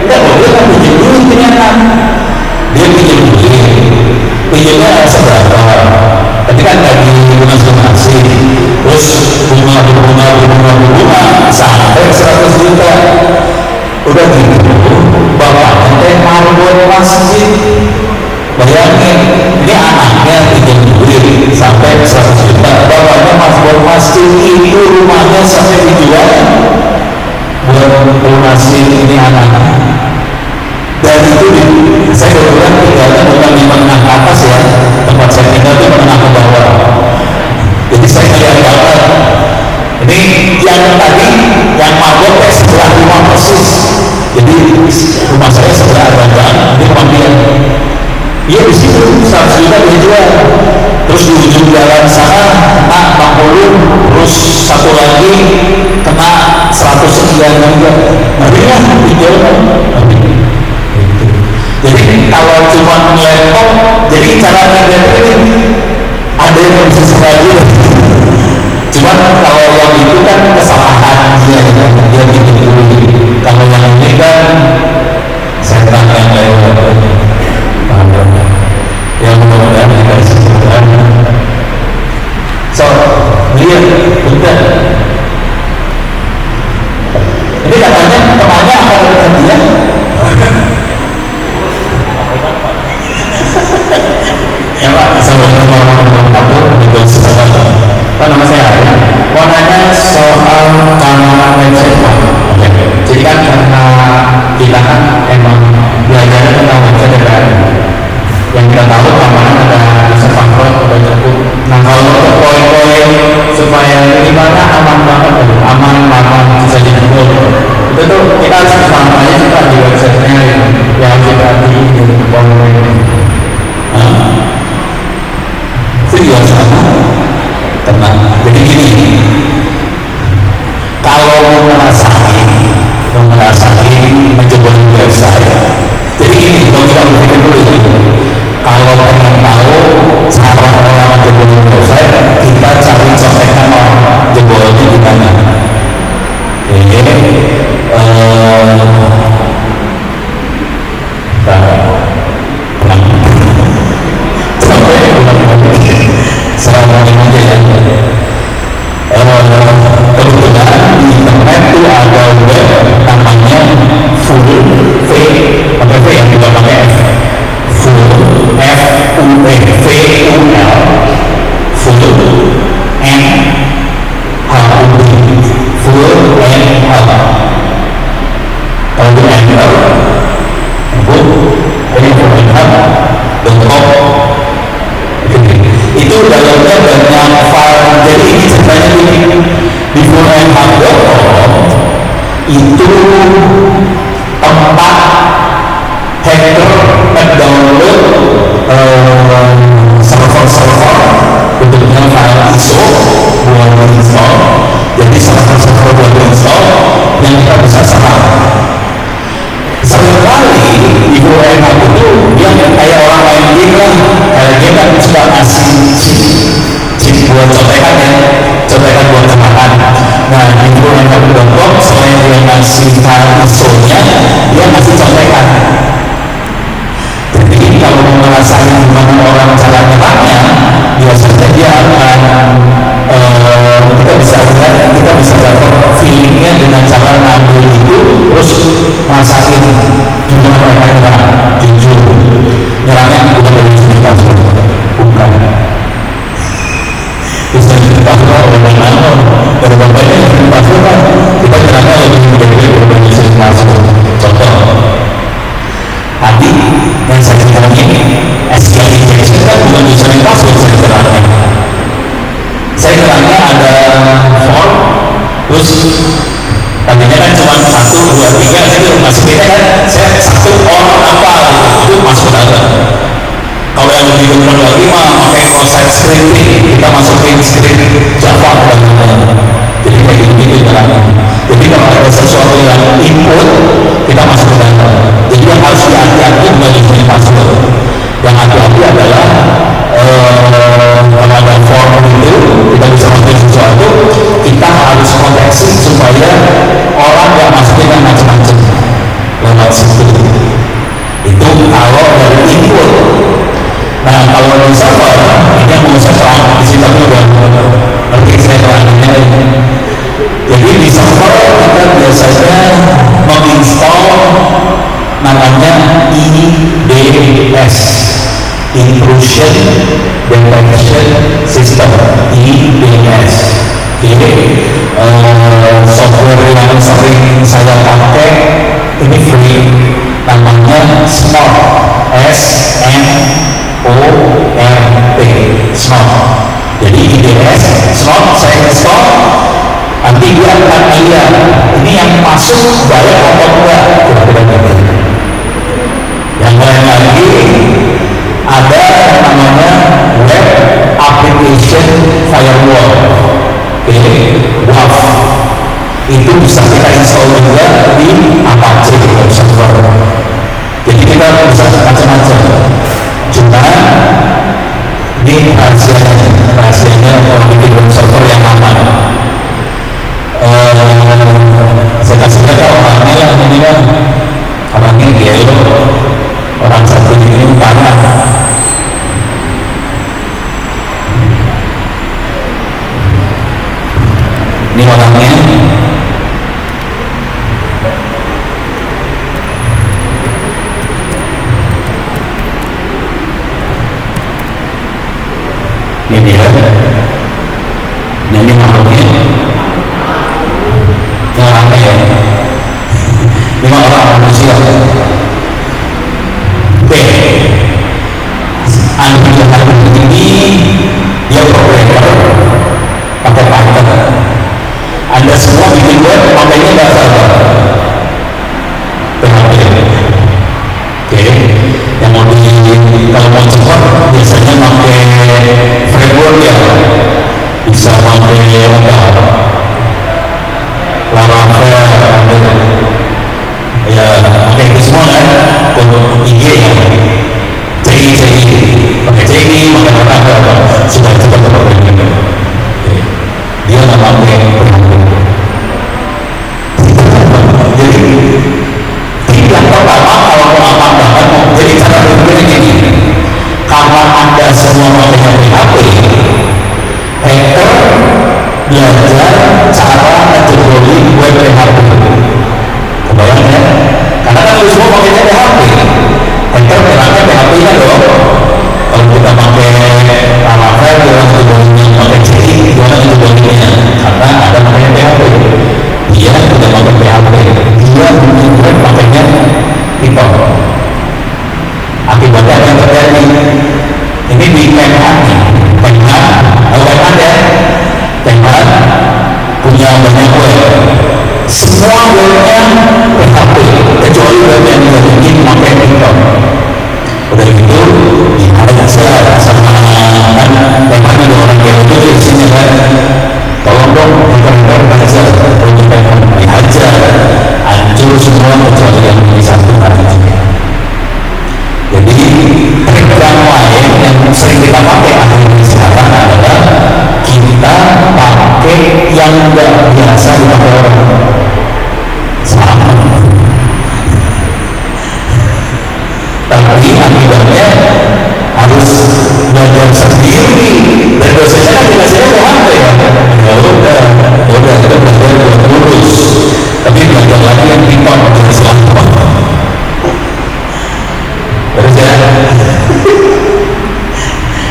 nggak boleh kan pinjam dulu, ternyata dia pinjamnya seberapa, tapi kan nggak dilunasi, terus bunga sampai 100 juta. Udah gitu bapaknya teh mau buat masjid. Bayangin, ini anaknya pinjam duit sampai 100 juta, bapaknya mau buat masjid, itu rumahnya sampai dijual buat lunasi ini anaknya. Dan itu saya kebetulan tinggalnya bukan di menengah ke atas ya, tempat saya tinggal itu menengah ke bawah, jadi saya lihat banget. Ini yang tadi yang mabok sebelah rumah persis, jadi rumah saya sebelah bangunan di panggilan. Iya di situ 100 juta dijual. Terus di ujung jalan sana kena 60, terus satu lagi kena 100 sekian juga. Ngerinya dijual kan? Jadi kalau cuma laptop, jadi cara ngeliatnya ini ada yang bisa sekali. Cuman kalau yang itu kan kesalahan dia bikin dulu. Kalau yang ini kan setan yang lewat. Yang mudah-mudahan kita disebutkan. So, lihat, bentar. Ini katanya temannya akan berhentian. Ya Pak, assalamualaikum warahmatullahi wabarakatuh. Pak, nama saya Ari. Mau nanya soal keamanan website Pak. Jadi kan karena kita kan emang belajarnya tentang website kan. Yang kita tahu keamanan ada server udah cukup. Nah kalau untuk poin-poin supaya gimana aman banget, aman bisa dijebol, itu tuh kita harus paham juga di websitenya yang kita di poin-poin. Itu juga sama, tenang. Jadi gini, kalau mau ngerasain menjebol website, jadi gini, kalau kita berpikir dulu itu, kalau pengen tahu cara orang jebol website, kita cari contekan orang jebolnya gimana. Selama ini aja ya. Kebetulan di internet itu ada web namanya full v pakai v yang juga pakai f, full f u v u l full n h u d full n h kalau itu n itu dalamnya banyak file. Jadi ini ceritanya di fullnh.com itu tempat hacker mendownload server-server bentuknya file ISO buat install. Jadi server-server buat install yang kita bisa serang. Seringkali di fullnh itu yang kayak orang main game lah, kayak game kan suka ngasih chip buat contekan ya, contekan buat makan. Nah di fullnh.com selain dia ngasih file ISO-nya, dia ngasih contekan. Jadi kalau mau ngerasain gimana orang cara nyerangnya, biasanya dia akan kita bisa dapat feelingnya dengan cara ngambil itu, terus masakin gimana mereka nyerang. Jujur nyerangnya bukan dari sini password, bukan bisa jadi password oleh mana dari bapaknya jadi password kan, kita nyerangnya lebih mudah dari sini password. Contoh tadi yang saya ceritakan ini SQL injection kan bukan username password saya terangnya ada form terus masukinnya kan saya satu orang apa itu masuk data. Kalau yang lebih benar lagi mah pakai cross-site scripting, kita masukin script Java dan jadi kayak gitu caranya. Jadi kalau ada sesuatu yang input kita masuk ke data. Jadi yang harus hati-hati bukan cuma password. Yang hati-hati adalah kalau ada form itu kita bisa masukin sesuatu, kita harus koneksi supaya orang yang masukin yang macam-macam lewat situ. Itu kalau dari input. Nah kalau di server ini yang mau saya terang di sini tapi udah ngerti saya terangnya. Jadi di server kita biasanya menginstal namanya IDS, Intrusion Detection System, IDS. Ini software yang sering saya pakai, ini free, namanya Snort, SNORT, Snort. Jadi IDS, Snort saya install, nanti dia akan lihat ini yang masuk bayar atau enggak, kira-kira gitu. Yang lain lagi ada yang namanya Web Application Firewall, WAF. Itu bisa kita install juga di Apache web server. Jadi kita bisa macam-macam. Cuma ini rahasianya kalau bikin web server yang aman. Saya kasih lihat orangnya lah, ini kan orangnya dia itu orang satu ini tanah. Ini orangnya. Ini dia. Ini makhluknya. Yang aneh ya. Ini orang manusia. Oke. Anak ini dia programmer pakai Python. Anda semua bikin web makanya bahasa apa? PHP. Oke. Yang mau kalau mau cepat biasanya pakai framework ya. Bisa pakai apa? Laravel, ya pakai itu semua kan? Untuk IG ya. CI, pakai CI, pakai Laravel, sudah cepat ini. Dia nggak pakai jadi yang pertama kalau mau aman jadi cara berpikirnya gini, karena Anda semua pakai PHP, hacker belajar cara ngejeboli web PHP. Kebayang ya? Karena kan lu semua pakainya PHP, hacker bilangnya PHP nya dong. Kalau kita pakai Laravel, orang ngejebolinya pakai CI, orang ngejebolinya karena ada namanya PHP. Dia tidak pakai PHP, dia mungkin pakainya Python. Akibatnya yang terjadi ini di Penhan, kalau Penhan ya, Penhan punya banyak web, semua webnya PHP kecuali web yang dia bikin pakai Python. Udah gitu ada saya sama kan Penhan ada orang yang itu di sini kan, tolong dong Python aja, untuk Python aja hancur semua kecuali yang disatukan aja. Jadi trik yang lain yang sering kita pakai akhirnya sekarang adalah kita pakai yang nggak biasa dipakai orang. Sama. Tapi akibatnya harus belajar sendiri. Dan dosanya kan biasanya PHP ya. Ya udah kita belajar lurus. Tapi belajar lagi yang Python dari selama. Terus ya.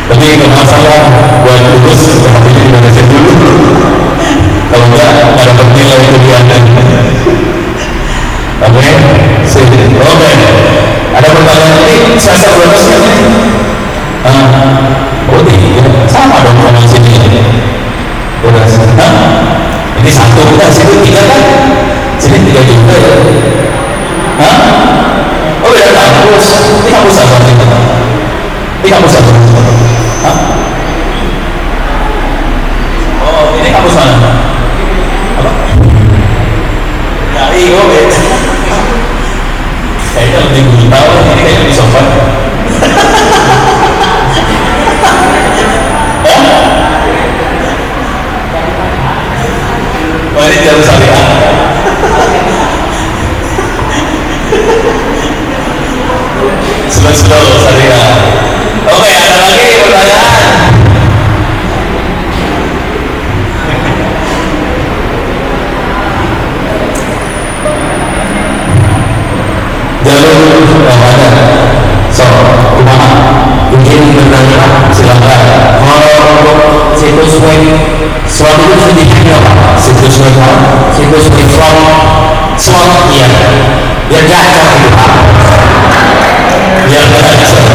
Tapi kalau masalah buat lulus, PHP-nya dibelajar dulu. Kalau enggak, ada nilai itu di Anda. Oke, oke. Ada pertanyaan ini, saya berapa sih? Oh iya, sama dong sama sini. Udah, ini satu, udah situ 3 kan? Sini 3 juga ya. Hah? Oh beda kampus. Ini kampus apa? Ini kampus apa? Hah? Oh ini kampus mana? Apa? Ya iya beda. Kayaknya lebih gue tahu. Ini kayaknya lebih sopan. Oh ini jalur syariah. Sudah syariah. Oke, ada lagi pertanyaan? Jalur Ramadan. So, kumaha? Mungkin bertanya, silakan. Kalau situs web suatu itu sedikit apa? Situs web situs web from slot ya, biar gacor itu Pak. Biar gacor.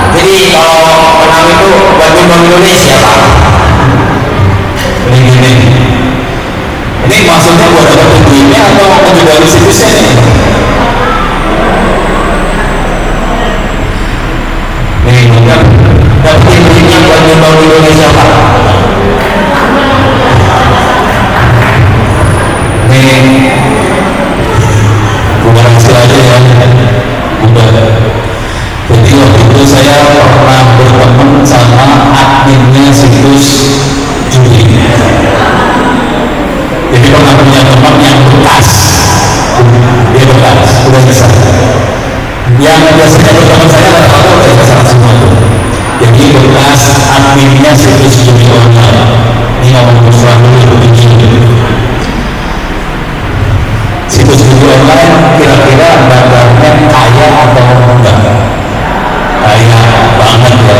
Jadi kalau menang itu buat Bank Indonesia Pak. Ini maksudnya buat dapat duitnya atau menjual situsnya nih? Ini bukan dapat duitnya buat Bank Indonesia Pak. Ini bukan hasil aja ya. Bukan. Jadi waktu itu saya pernah berteman sama adminnya situs judi. Jadi pernah punya teman yang bekas, dia bekas, udah bisa. Yang biasanya berteman saya rata-rata udah bisa semua itu. Jadi bekas adminnya situs judi online. Ini ngomong surat dulu begini. Situs judi online kira-kira badannya kaya atau enggak? Kaya banget ya.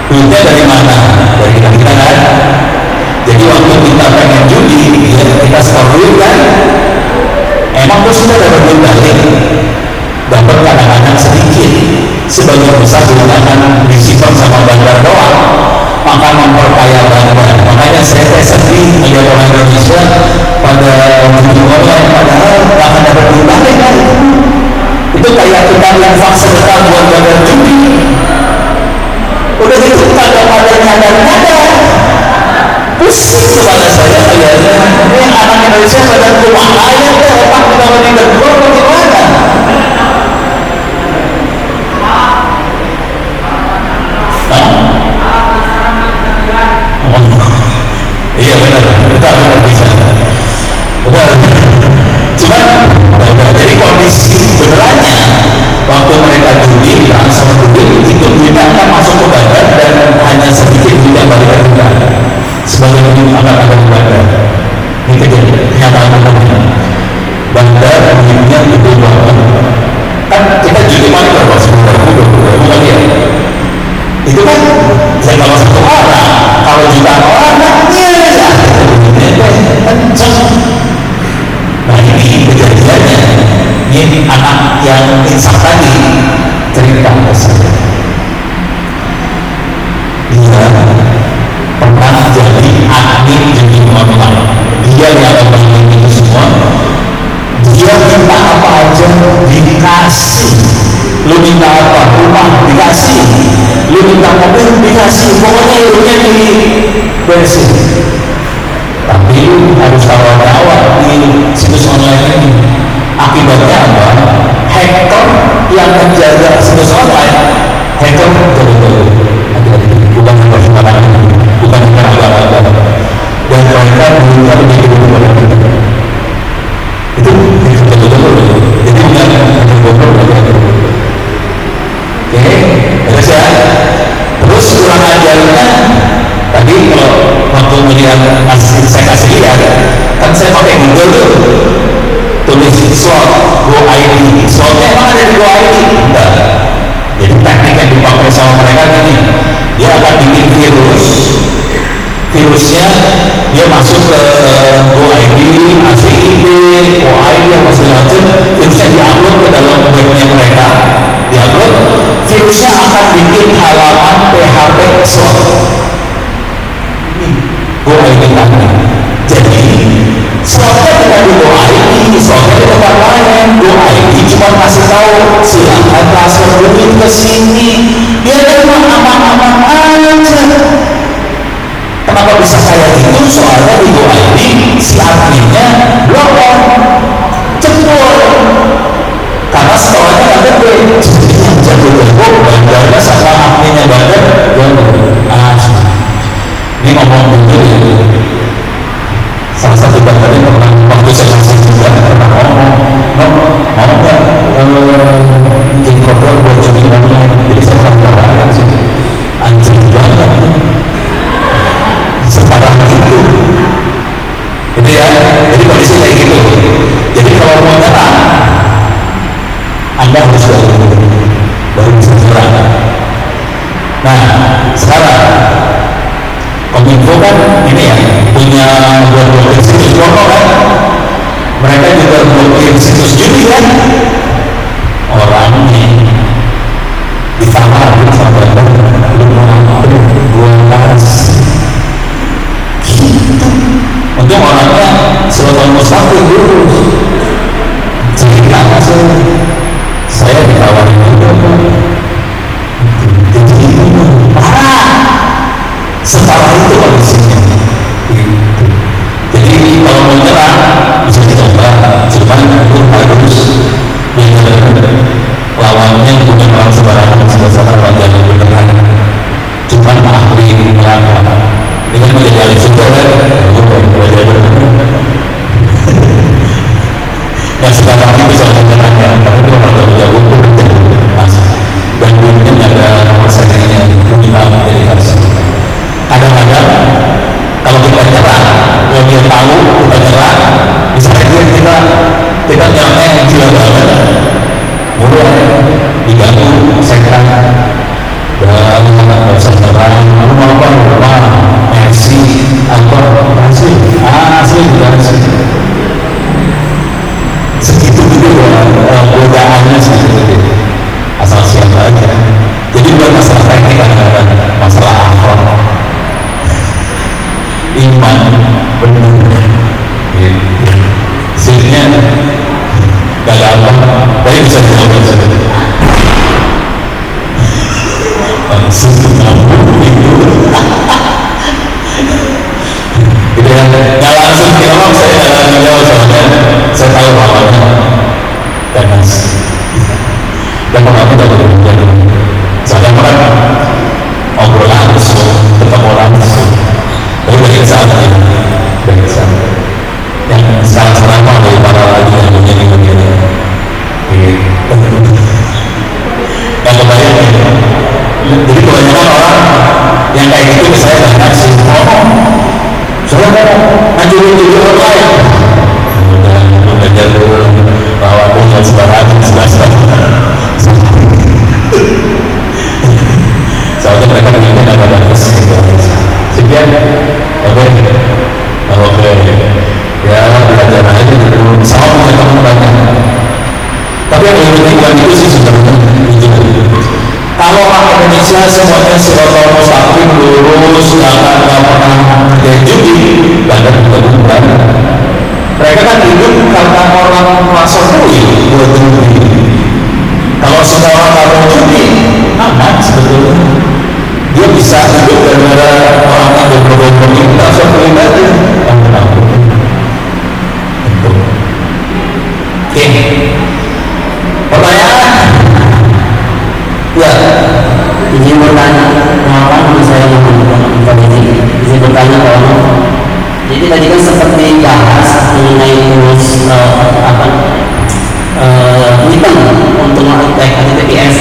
Duitnya dari mana? Dari kita kan? Jadi waktu kita pengen judi, ya, kita store duit kan? Emang bos sudah dapat duit balik? Dapat kadang-kadang sedikit. Sebagian besar duit akan disimpan sama bandar doang. Maka memperkaya bandar. Makanya saya sedih melihat orang Indonesia pada judi online, padahal nggak akan dapat duit balik kan? Itu kayak kita yang vaksin sedekah buat bandar judi. Udah gitu kagak pada nyadar-nyadar. Pusing kepala saya kayaknya. Ini anak Indonesia pada rumah ayam deh, otak kita meninggal dua bagaimana? Iya benar, kita harus bisa. Udah, cuman jadi kondisi benerannya waktu mereka judi, langsung duit itu duitnya akan masuk ke bandar dan hanya sedikit duit yang balik ke kita. Sebagai duit akan ada di bandar. Ini kenyataan bandar duitnya itu banget. Kan kita judi mana berapa sebentar bukan ya? Itu kan saya kalau satu orang, kalau jutaan orang ya kenceng. Nah ini kejadiannya. Ini anak yang insaf tadi cerita ke saya. Dia pernah jadi admin judi online. Dia yang membangun itu semua. Dia minta apa aja dikasih. Lu minta apa? Rumah dikasih. Lu minta mobil dikasih. Pokoknya hidupnya di beresin. Tapi lu harus awal-awal di situs online ini. Akibatnya apa? Hacker yang menjaga situs online, hacker betul-betul bukan sembarangan, bukan sembarangan, dan mereka punya lebih daripada kita. Itu betul-betul. Jadi bukan bodoh lagi. Oke, terus ya. Terus kurang ajarnya tadi kalau waktu melihat saya kasih lihat, kan saya pakai Google tuh. Tulis slot GoID, slotnya emang ada di GoID? Enggak. Jadi teknik yang dipakai sama mereka gini, dia akan bikin virusnya dia masuk ke GoID, ACID, OID yang masih macam, virusnya diupload ke dalam webnya mereka, diupload, virusnya akan bikin halaman PHP slot. GoID tadi. Jadi slotnya bukan di GoID, slotnya lain. Go ID cuma kasih tahu silahkan transfer duit ke sini. Dia memang aman-aman aja. Kenapa bisa kayak gitu? Soalnya di Go ID si adminnya blokon, jebol. Karena sekolahnya nggak gede, yang jago bandarnya sama adminnya bandar ini ngomong dulu ya. Salah satu bandar yang pernah waktu saya masih juga pernah ngomong, mau nggak bikin program buat jadi online? Jadi saya pernah sih anjing banget separah itu. Jadi ya, jadi kondisi kayak gitu. Jadi kalau mau nyerang, Anda harus baru bisa nyerang. Nah, sekarang Kominfo kan ini ya punya blokir situs porno kan, mereka juga blokir situs judi kan, orangnya ditamarin sama lu mau gua kasih gitu. Untung orangnya Sultan Mustaqim dulu cerita langsung, saya ditawarin juga parah separah itu kondisinya. Jadi kalau mau nyerang bisa dicoba, cuman itu harus lawannya bukan orang sembarangan, sebesar wajah beneran, cuman ahli neraka. Dengan menjadi ahli surga kan, wajah beneran. Dan sekarang itu bisa menyerangnya, tapi itu orang jauh mas. Dan mungkin ada masalahnya kita dedikasi. Kadang-kadang kalau kita nyerang, kalau dia tahu kita nyerang, misalnya kita nyerangnya gila banget, mulai diganggu, sekran, dan nggak bisa nyerang, lu mau apa, rumah, Messi, apa, asli, segitu dulu godaannya segitu, asal siapa aja. Jadi bukan masalah teknik, kadang-kadang masalah akhlak, iman, benar, sehingga gak gampang, tapi bisa dilakukan saja. Langsung nyambung itu, gitu ya. Gak langsung dialog, saya gak langsung jawab soalnya saya tahu lawannya ganas. Dan pengalaman gak boleh menjadi. Soalnya orang ngobrol langsung, ketemu langsung. Tapi banyak saat ini, banyak saat yang sekarang mah dari para lagi yang begini. Yang kebayang ini. Jadi kebanyakan orang yang kayak gitu misalnya banyak sih ngomong, soalnya ngajurin orang lain. Udah jago bahwa aku nggak sembarangan, soalnya mereka begini ada batas sekian oke ya belajar aja dulu sama punya kamu banyak. Tapi yang lebih penting itu sih sebenarnya kalau orang Indonesia semuanya Sultan Mustaqim lurus, nggak pernah kerja judi, nggak ada bukan. Mereka kan hidup karena orang masuk duit buat judi. Kalau semua orang nggak mau judi, aman sebetulnya. Dia bisa hidup gara-gara orang yang berbobot kita suatu pribadi. Oke, pertanyaan? Ya, izin bertanya, kenapa nama saya izin bertanya kalau jadi tadi kan sempat dibahas mengenai tools hitam untuk mengecek HTTPS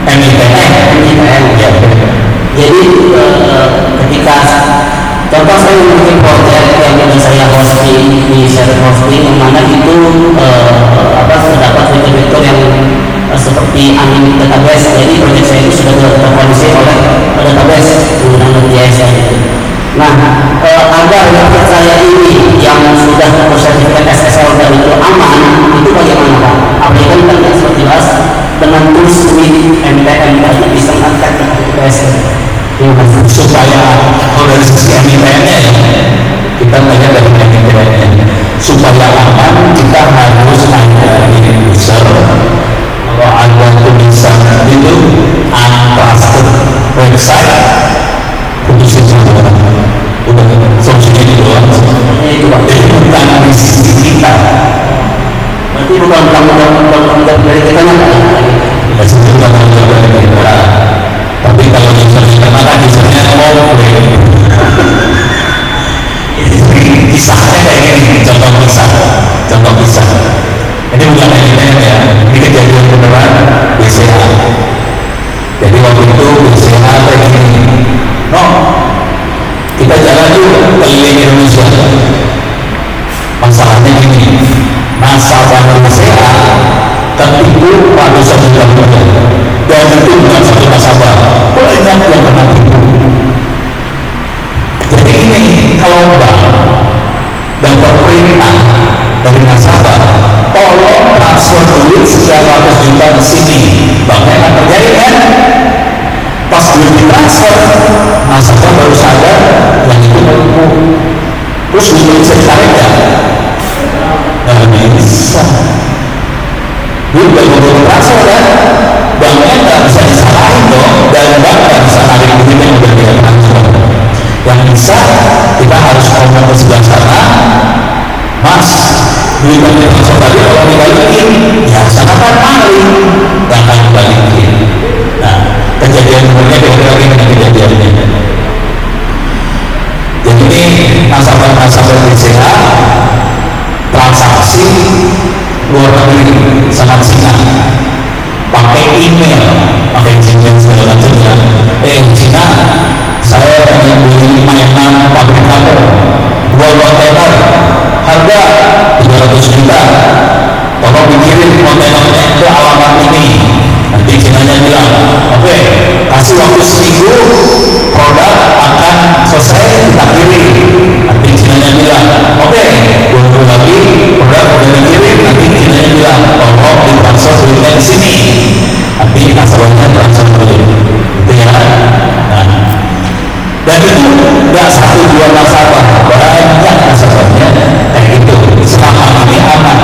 MITM ya. Jadi ketika contoh saya memiliki project yang ingin saya hosting di shared hosting yang mana itu terdapat fitur-fitur yang seperti admin database. Jadi project saya itu sudah terkondisi oleh database menggunakan JS itu. Nah, agar website saya ini yang sudah bersertifikat SSL dan itu aman, itu bagaimana Pak? Apakah kita seperti bahas dengan tools MTM itu bisa mengangkat HTTPS? Supaya kalau dari sisi MITM-nya ya, kita tanya dari MITM-nya supaya aman, kita harus website, putusin sama orang. Udah solusinya itu doang. Itu Pak. Jadi bukan di sisi kita. Berarti bukan tanggung jawab dari kita nya Pak. Ya sebetulnya tanggung jawab dari kita. Tapi kalau misalnya maka misalnya kisahnya kayak gini, contoh kisah. Ini bukan hanya ya, ini kejadian beneran BCA. Jadi waktu itu BCA kayak gini, no, kita jalan yuk keliling Indonesia. Masalahnya gini, nasabah BCA tertipu ratusan juta rupiah, dan itu bukan satu nasabah, banyak yang kena tipu. Jadi ini kalau bank dapat perintah dari nasabah, tolong transfer duit sekian ratus juta di sini, banknya akan terjadi kan? Pas duit ditransfer, nasabah baru sadar yang itu menipu. Terus duit bisa ditarik ya? Nggak bisa. Duit baru transfer kan? Banknya nggak bisa disalahin dong, dan bank nggak bisa narik duit yang udah dia transfer. Yang bisa kita harus ngomong ke sebelah sana, Mas, duit yang transfer tadi kalau dibalikin, ya sanakan maling, nggak akan dibalikin. Nah, kejadian sebenarnya kira-kira ini kejadiannya. Jadi ini nasabah BCA transaksi luar negeri sangat singkat, pakai email, pakai Gmail segala macamnya. Cina, saya ingin beli mainan pabrik kamu 2 kontainer harga 300 juta, tolong dikirim kontainernya ke alamat ini. Nanti Cinanya bilang, oke, kasih waktu seminggu, produk akan selesai, kita kirim. Nanti Cinanya bilang, oke, 2 minggu lagi produk udah dikirim. Nanti Cinanya bilang, tolong ditransfer duitnya di sini. Nanti nasabahnya transfer dulu, gitu ya. Nah, dan itu nggak 1-2 nasabah, banyak nasabahnya kayak gitu. Selama ini aman,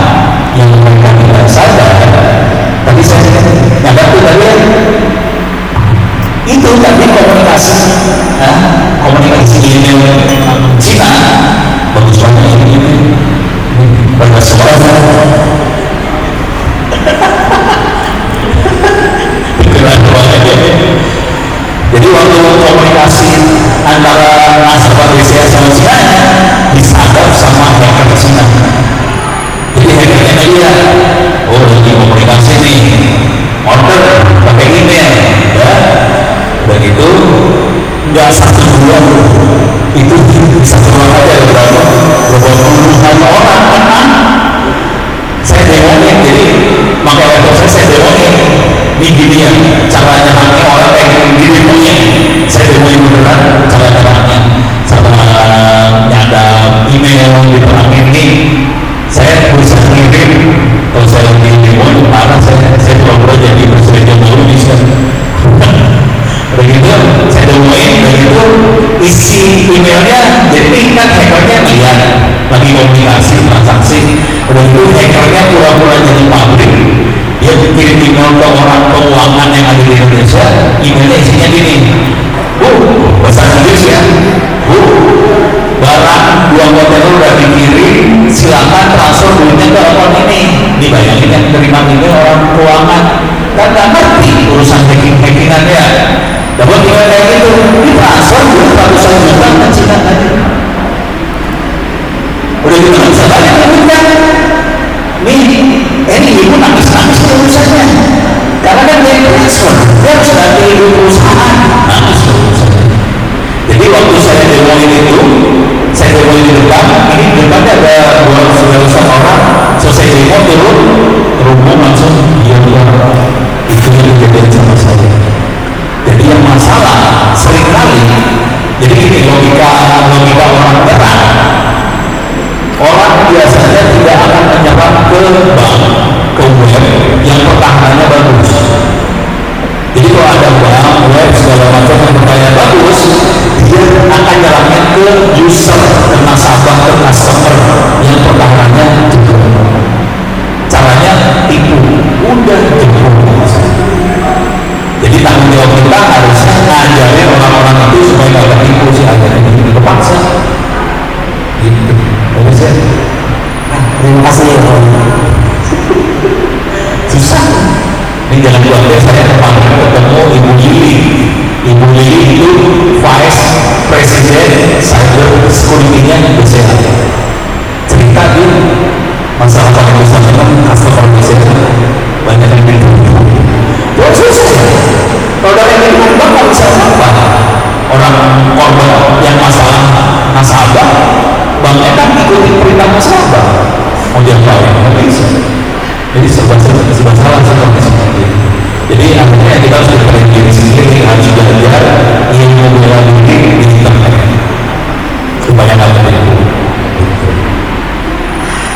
yang mereka tidak sadar. Tadi saya nyadar tuh tadi itu tadi komunikasi email Cina bagus banget ini banyak sekali. Jadi waktu komunikasi antara nasabah BCA sama Cina disadap sama hacker Cina. Jadi hackernya dia, oh lagi komunikasi nih, order pakai email, ya, begitu nggak 1-2 itu 1 orang aja berapa puluhan orang kan? Saya demoin, jadi pakai laptop saya demoin. Ini gini ya, caranya pakai orang kayak gini punya. Saya demoin beneran cara caranya, sama nyadap email diterangin nih. Saya bisa ngirim, kalau saya lagi demoin mana saya pura-pura jadi presiden dulu bisa. Begitu saya demoin, begitu isi emailnya, jadi kan hackernya lihat lagi komunikasi transaksi, begitu hackernya pura-pura jadi pabrik. Dia kirim email ke orang keuangan yang ada di Indonesia, emailnya isinya gini, bahasa Inggris ya, barang 2 kontainer udah dikirim, silakan transfer duitnya ke akun ini. Dibayangin yang terima email orang keuangan kan nggak ngerti urusan hackingan ya. Dapat email kayak gitu, ditransfer duit ratusan juta ke Cina tadi. Udah gitu nggak bisa banyak duit kan? Ini ibu nangis-nangis urusannya, karena kan dia transfer, dia harus ganti ibu perusahaan, nangis urusannya. Jadi waktu saya demoin itu, saya demoin di depan, ini di depannya ada 200 orang, selesai demo turun, rumah langsung dia itu yang kejadian sama saya. Jadi yang masalah seringkali, jadi ini logika orang terang. Orang biasanya tidak akan menyerang ke bank, ke web yang pertahanannya bagus. Jadi kalau ada bank, web segala macam yang pertahanannya bagus, dia akan nyerangnya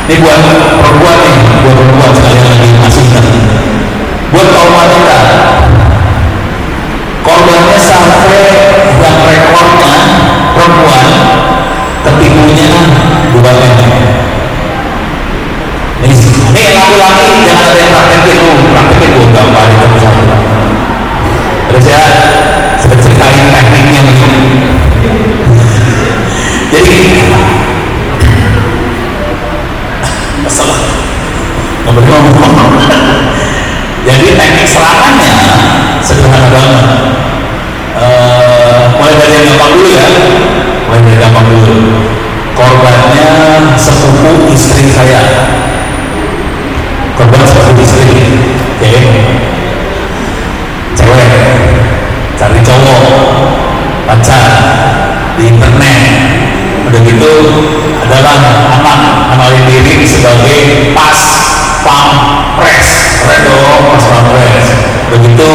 Ini buat perempuan nih, buat perempuan sekalian lagi masih ingat. Buat kaum wanita, korbannya sampai yang rekornya perempuan ketipunya 2 M. Ini laki-laki jangan ada yang praktekin gue gambar di tempat satu. Terus ya, saya ceritain tekniknya nih. Jadi masalah ngomong. Jadi teknik serangannya sederhana banget. Mulai dari yang gampang dulu ya. Korbannya sepupu istri saya. Korban sepupu istri. Oke. Cewek cari cowok pacar di internet. Udah gitu adalah anak diri sebagai pas pampres, pas pampres. Begitu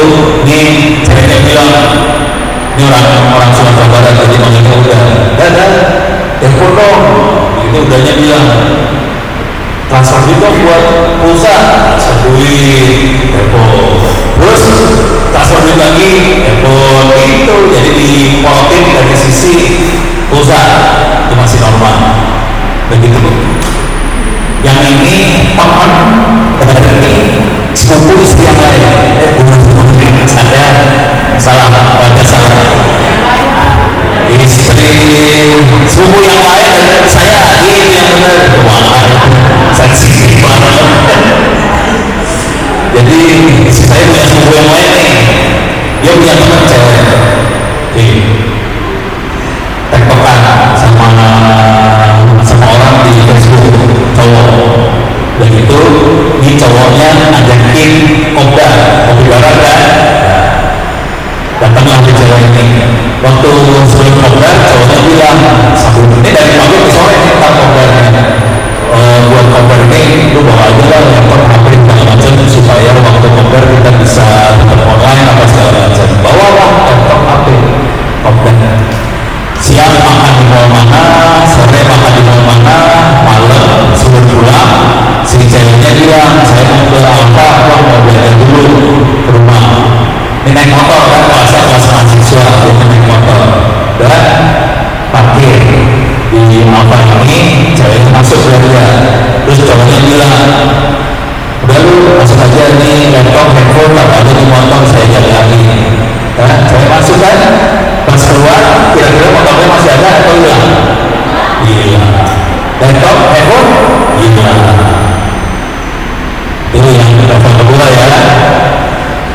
nih ceweknya bilang, ini orang Sumatera Barat tadi ngomongnya udah, telepon dong. Begitu udahnya bilang, transfer itu buat pulsa, transfer duit, telepon. Terus transfer duit lagi, telepon gitu. Jadi dipolotin dari sisi pulsa itu masih normal. Begitu yang ini teman dari sepupu istri yang lain. Ada salah, baca salah. Istri sepupu yang lain dan saya ini yang benar. Wah, sensitif banget. Jadi istri saya punya sepupu yang lain nih. Dia punya teman cewek. Tektokan sama orang di Facebook cowok. Begitu di cowoknya ngajakin kopdar, kopi barat kan. Datanglah ke cewek ini. Waktu sebelum kopdar cowoknya bilang, ini dari pagi ke sore tentang kopdarnya. Buat kopdar ini lu bawa aja lah yang HP segala macam supaya waktu kopdar kita bisa tetap online apa segala macam. Bawalah laptop HP kopdar. Siang makan di mall mana, sore makan di mall mana, malam sebelum pulang si ceweknya bilang saya mau ke Alfa, mau belajar dulu ke rumah. Ini naik motor kan, kelas mahasiswa dia naik motor dan parkir di Alfa ini, ceweknya masuk dia. Terus cowoknya bilang, udah lu masuk aja nih laptop, handphone, tak ada di motor saya jalan lagi. Dan saya masuk kan, pas keluar kira-kira motornya masih ada atau hilang? Hilang. Laptop, handphone, hilang. Ini yang telepon kedua ya.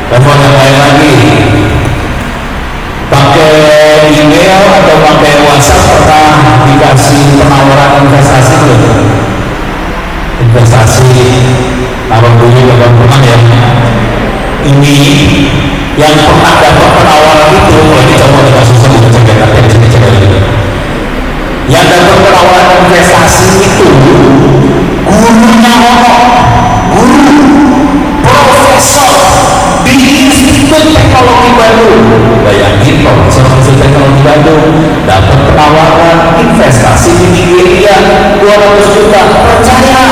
Telepon yang lain lagi, pakai email atau pakai WhatsApp pernah dikasih penawaran investasi belum? Investasi taruh dulu ke rumah ya. Ini yang pernah dapat penawaran itu, ini coba kita susah untuk cek gitu. Yang dapat penawaran investasi itu gurunya guru profesor di Institut Teknologi Bandung. Bayangin profesor Teknologi Bandung dapat penawaran investasi di Nigeria 200 juta. Percaya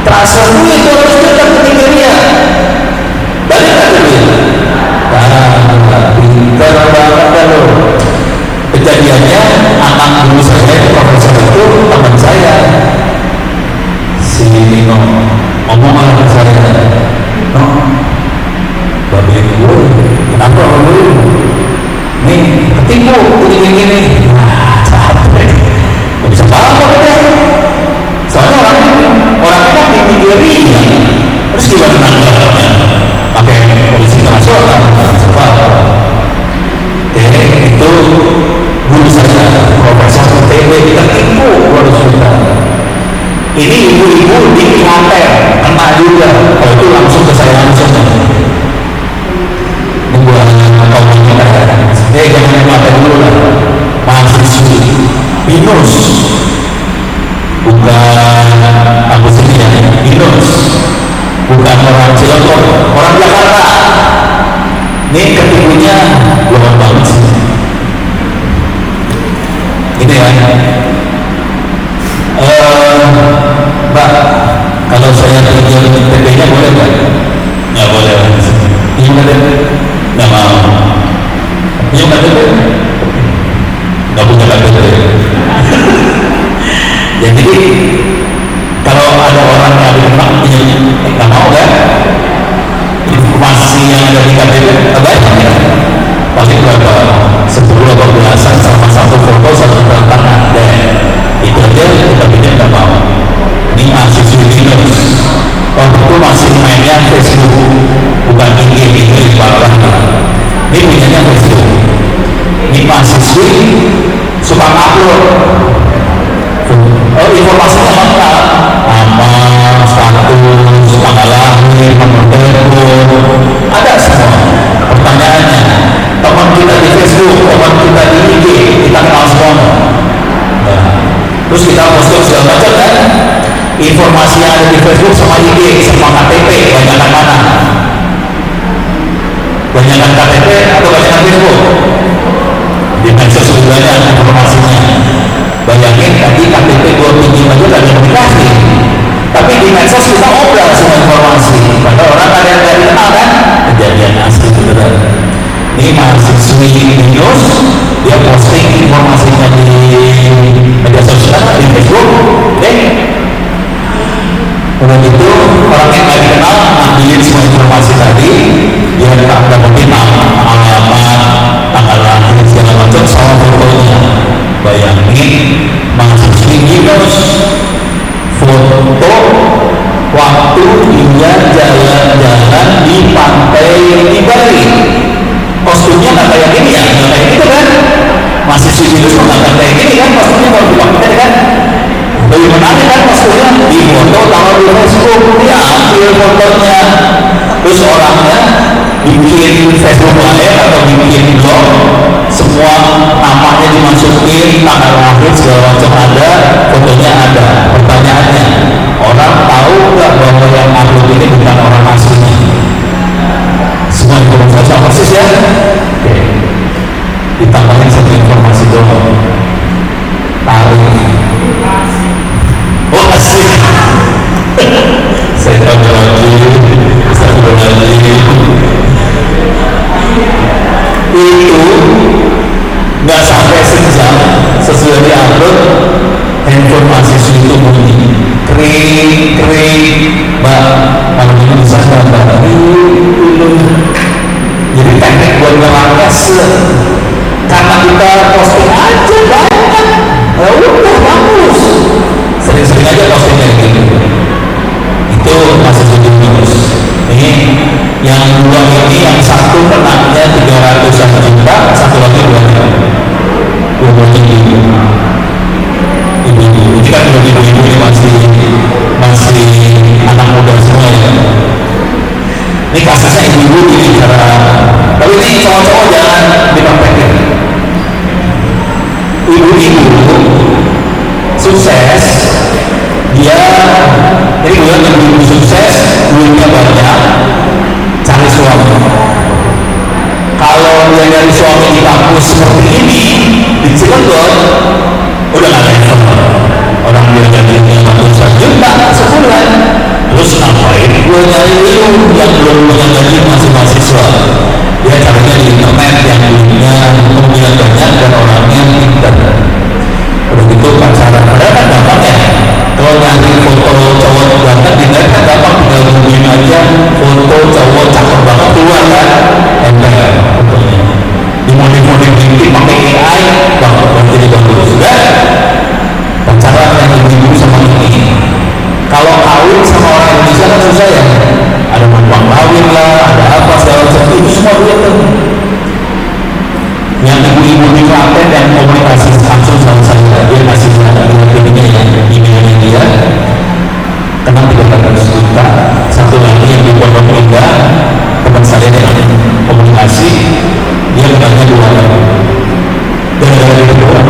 transfer duit 200 juta ke Nigeria. Balik ke duit. Pintar banget kan lo. Kejadiannya anak guru saya profesor itu teman saya si Nino ngomong sama saya, no, babi gue kenapa lo nih ketipu ini capek gak bisa banget deh soalnya orang di Nigeria terus gimana nangkapnya pakai polisi internasional itu guru saya profesor TB kita tipu 200 juta. Ini ibu-ibu di Klaten kena juga. Kalau itu langsung ke saya langsung. Ini buat kaum kita ya. Jangan yang Klaten dulu lah. Mahasiswi Binus, bukan aku sini ya. Binus, bukan orang Cilegon, orang Jakarta. Ini ketipunya luar banget sih. Ini ya. Mbak, kalau saya pinjam PP-nya boleh nggak? Nggak boleh. Pinjam KTP? Nggak mau. Pinjam KTP? Nggak punya KTP. Ya jadi kalau ada orang yang dikenal pinjam, nggak mau kan? Informasi yang ada di KTP banyak ya? Pasti berapa? 10 atau belasan sama satu foto satu tangan deh. Itu aja kita pinjam nggak mau. Ini mahasiswa Linux. Waktu itu masih mainnya Facebook, bukan IG di bawah. Ini punyanya Facebook. Ini mahasiswi suka upload. Oh, informasinya lengkap, nama, status, tanggal lahir, nomor telepon, ada semua. Pertanyaannya, teman kita di Facebook, teman kita di IG, kita kenal semua. Nah, terus kita posting segala macam kan? Informasi yang ada di Facebook sama IG sama KTP, banyakkan mana? Banyakkan KTP atau banyakkan Facebook? Di medsos banyak informasinya. Bayangin tadi KTP gua pinjam aja gak ada komunikasi, tapi di medsos kita obrol semua informasi. Padahal orang ada yang gak dikenal kan? Kejadian asli beneran. Ini mahasiswi Linux, dia posting informasinya di media sosial di Facebook. Udah gitu orang yang gak dikenal ambilin semua informasi tadi, dia dapetin nama, alamat, tanggal lahir segala macam sama fotonya. Bayangin mahasiswi Linux foto waktu dia jalan-jalan di pantai di Bali. Kostumnya nggak kayak gini ya, nggak kayak gitu kan? Mahasiswi Linux nggak kayak gini kan? Kostumnya kalau dipakai kan? Lebih menarik kan kostumnya? Di foto taruh di Facebook, dia ambil fotonya, terus orangnya bikin Facebook Live atau bikin blog, semua namanya dimasukin, tanggal lahir segala macam ada, fotonya ada. Pertanyaannya, orang tahu nggak bahwa yang upload ini bukan orang aslinya? Semua informasi sama persis ya? Oke. Ditambahin satu informasi doang. Taruh. Oh asik. Saya tambah lagi. Itu nggak sampai sejam sesudah diupload handphone mahasiswa itu bunyi kering mbak kalau ini bisa mbak jadi teknik buat ngelangkah karena kita posting aja banyak udah bagus sering-sering aja postingnya gitu. Itu mahasiswa Linux. Ini yang dua ini, yang satu kenanya 300-an juta, satu lagi 2 juta. Ibu-ibu. Ini kan ibu-ibu ini masih anak muda semua ya. Ini kasusnya ibu-ibu ini cara. Tapi ini cowok-cowok jangan dipraktekin. Ibu-ibu sukses, dia jadi gue yang ibu sukses, duitnya banyak, cari suami. Kalau dia dari suami di kampus seperti ini di Cilegon, udah nggak ada yang orang dia gajinya 100 juta sebulan, terus ngapain gue nyari lu yang belum punya gaji masih mahasiswa? Dia carinya di internet yang duitnya kemungkinan banyak dan orangnya pintar. Udah gitu pacaran, padahal kan gampang ya. Kalau nyari foto cowok ganteng di net kan gampang, tinggal nungguin aja foto cowok cakep banget keluar kan, enggak fotonya dimodif-modif dikit pakai AI banget jadi bagus juga. Pacaran yang ibu sama ini, kalau kawin sama orang Indonesia kan susah ya, ada numpang kawin lah, ada apa segala macam itu semua dia tuh. Yang ibu-ibu di Klaten yang komunikasi langsung sama saya, dia kasih saya emailnya dia kena 300 juta. Satu lagi yang di Pondok Indah teman saya yang komunikasi, dia kenanya 2 kali gara-gara itu doang.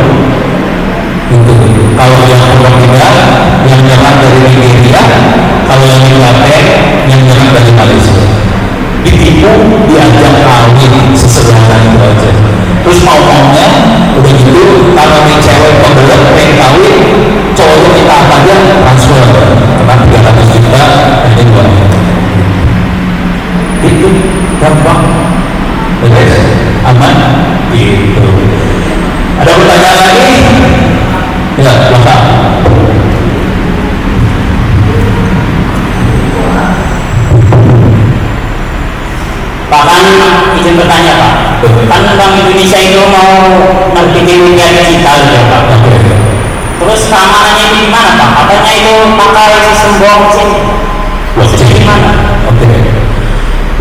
Itu kalau yang Pondok Indah yang nyerang dari Nigeria, kalau yang di Klaten yang nyerang dari Malaysia. Ditipu, diajak kawin sesederhana itu aja. Terus mau-maunya udah gitu, karena ini cewek pembelat pengen kawin, cowoknya minta apa aja transfer. Indonesia itu mau bikin media digital ya Pak. Terus keamanannya itu gimana Pak? Katanya itu pakai sistem blockchain. Blockchain Gimana? Oke.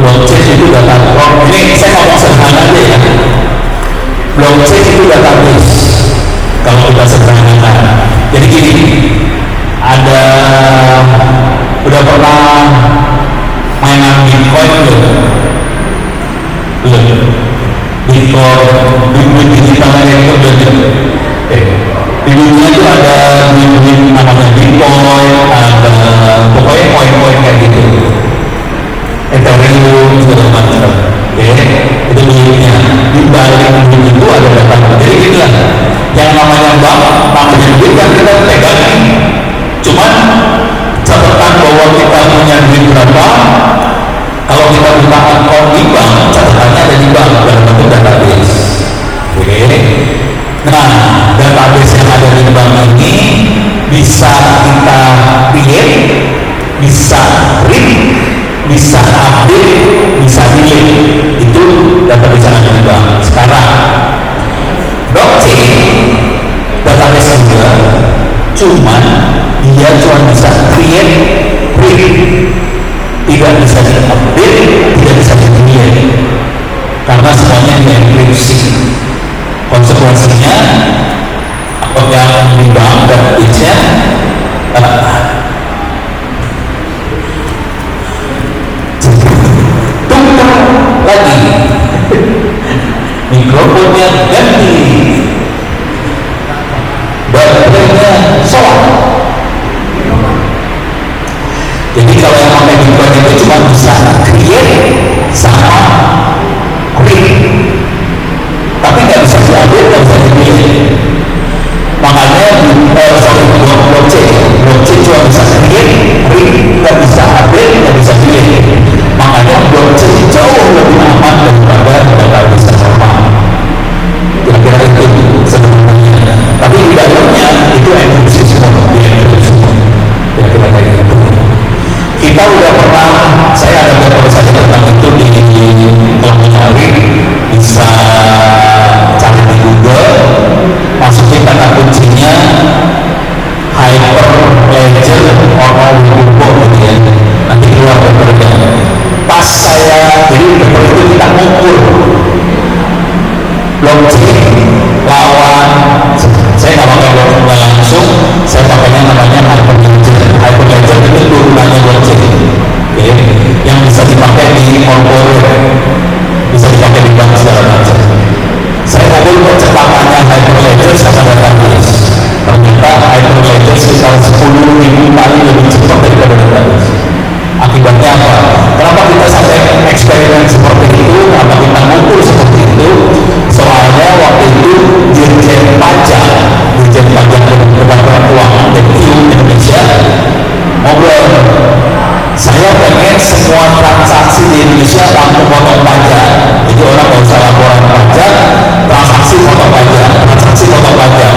Blockchain itu data. Ini saya ngomong sederhana aja ya. Blockchain itu database. Kalau kita sederhanakan. Jadi gini, ada udah pernah mainan Bitcoin belum? Belum. Bitcoin digitalnya itu belum. Di dunia itu ada namanya Bitcoin, ada pokoknya koin-koin kayak gitu. Ethereum segala macam. Itu dunia. Di balik itu ada data. Jadi inilah yang namanya bank, namanya duit kan kita pegang. Cuman catatan bahwa kita punya duit berapa. Kalau kita buka akun di bank, catatannya ada di bank dalam bentuk database. Nah, database yang ada di bank ini bisa kita create, bisa read, bisa update, bisa delete. Itu database yang ada di bank. Sekarang blockchain database juga, cuman dia cuma bisa create, read, tidak bisa di-update, tidak bisa di-delete karena semuanya dienkripsi. Konsekuensinya apa yang di bank database-nya lagi mikrofonnya ganti, baterainya solar. Jadi kalau yang pakai Bitcoin itu cuma bisa create sama read, tapi nggak bisa diupdate, nggak bisa di-delete. Makanya blockchain cuma bisa create, read, nggak bisa update, nggak bisa delete. Makanya blockchain jauh lebih aman daripada database normal. Kira-kira itu sebenarnya. Tapi di dalamnya itu enkripsi semua, kira-kira kayak gitu. Kita udah pernah, saya ada beberapa saja tentang itu di mencari, bisa cari di Google, masukin kata kuncinya Hyperledger or Wikibo gitu ya, nanti keluar papernya. Pas saya, jadi paper itu kita ngukur blockchain lawan, saya nggak pakai blockchain langsung, saya pakainya namanya Hyperledger. Hyperledger itu turunannya blockchain, yang bisa dipakai di corporate, bisa dipakai di bank segala macam. Saya ngobrol kecepatannya Hyperledger sama database. Ternyata Hyperledger sekitar 10.000 kali lebih cepat daripada database. Akibatnya apa? Kenapa kita sampai eksperimen seperti itu? Kenapa kita ngukur seperti itu? Soalnya waktu itu Dirjen Pajak Kementerian Keuangan DPU Indonesia ngobrol, saya pengen semua transaksi di Indonesia langsung potong pajak. Jadi orang nggak usah laporan pajak, transaksi potong pajak.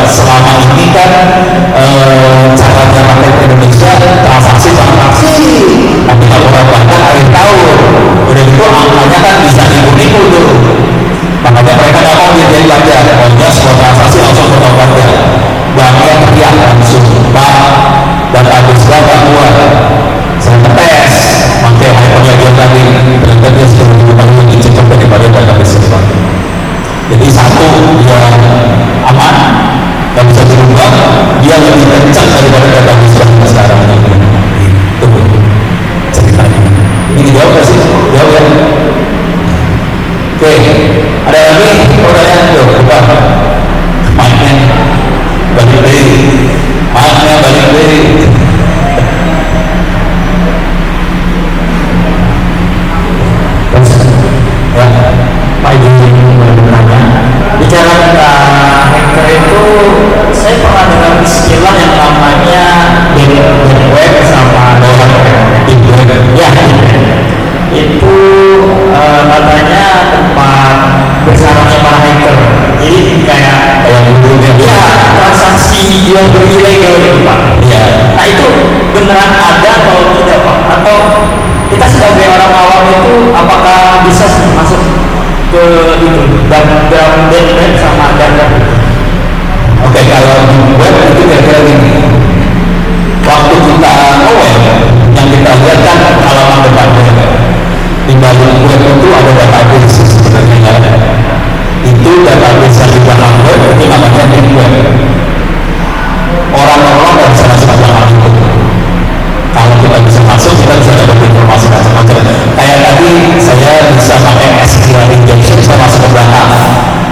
Selama ini kan caranya rakyat Indonesia transaksi, tapi laporan pajak akhir tahun. Udah itu angkanya kan bisa nipu tuh. Makanya mereka nggak mau jadi pajak. Pokoknya semua transaksi langsung potong pajak. Banknya teriak langsung, Pak, database Bapak buat. Saya tes, pakai Hyperledger tadi, ternyata dia sudah lebih cepat daripada database Bapak. Jadi satu, dia aman, nggak bisa dirubah, dia lebih kencang daripada database Bapak sekarang ini. Itu ceritanya. Ini jawab nggak sih? Jawab ya? Oke, ada lagi pertanyaan? Yuk, coba. Mic-nya balik lagi. Ya, Pak Ibu bertanya, bicara tentang hacker itu, saya pernah dengar istilah yang namanya deep web sama deep web. Ya, itu katanya tempat bersarangnya para hacker. Jadi kayak ya transaksi jual beli ilegal gitu Pak. Ya. Nah itu beneran ada atau tidak Pak? Atau kita sebagai orang awam itu apakah bisa masuk ke itu dan sama dan Oke, kalau di web itu kira-kira gini. Waktu kita web, yang kita lihat kan halaman depan web. Di balik web itu ada database sebenarnya nggak ada. Itu database yang di belakang web itu namanya deep web. Orang-orang nggak bisa masuk ke belakang itu. Kalau kita bisa masuk, kita bisa dapat informasi macam-macam. Kayak tadi saya bisa pakai SQL injection, saya masuk ke belakang.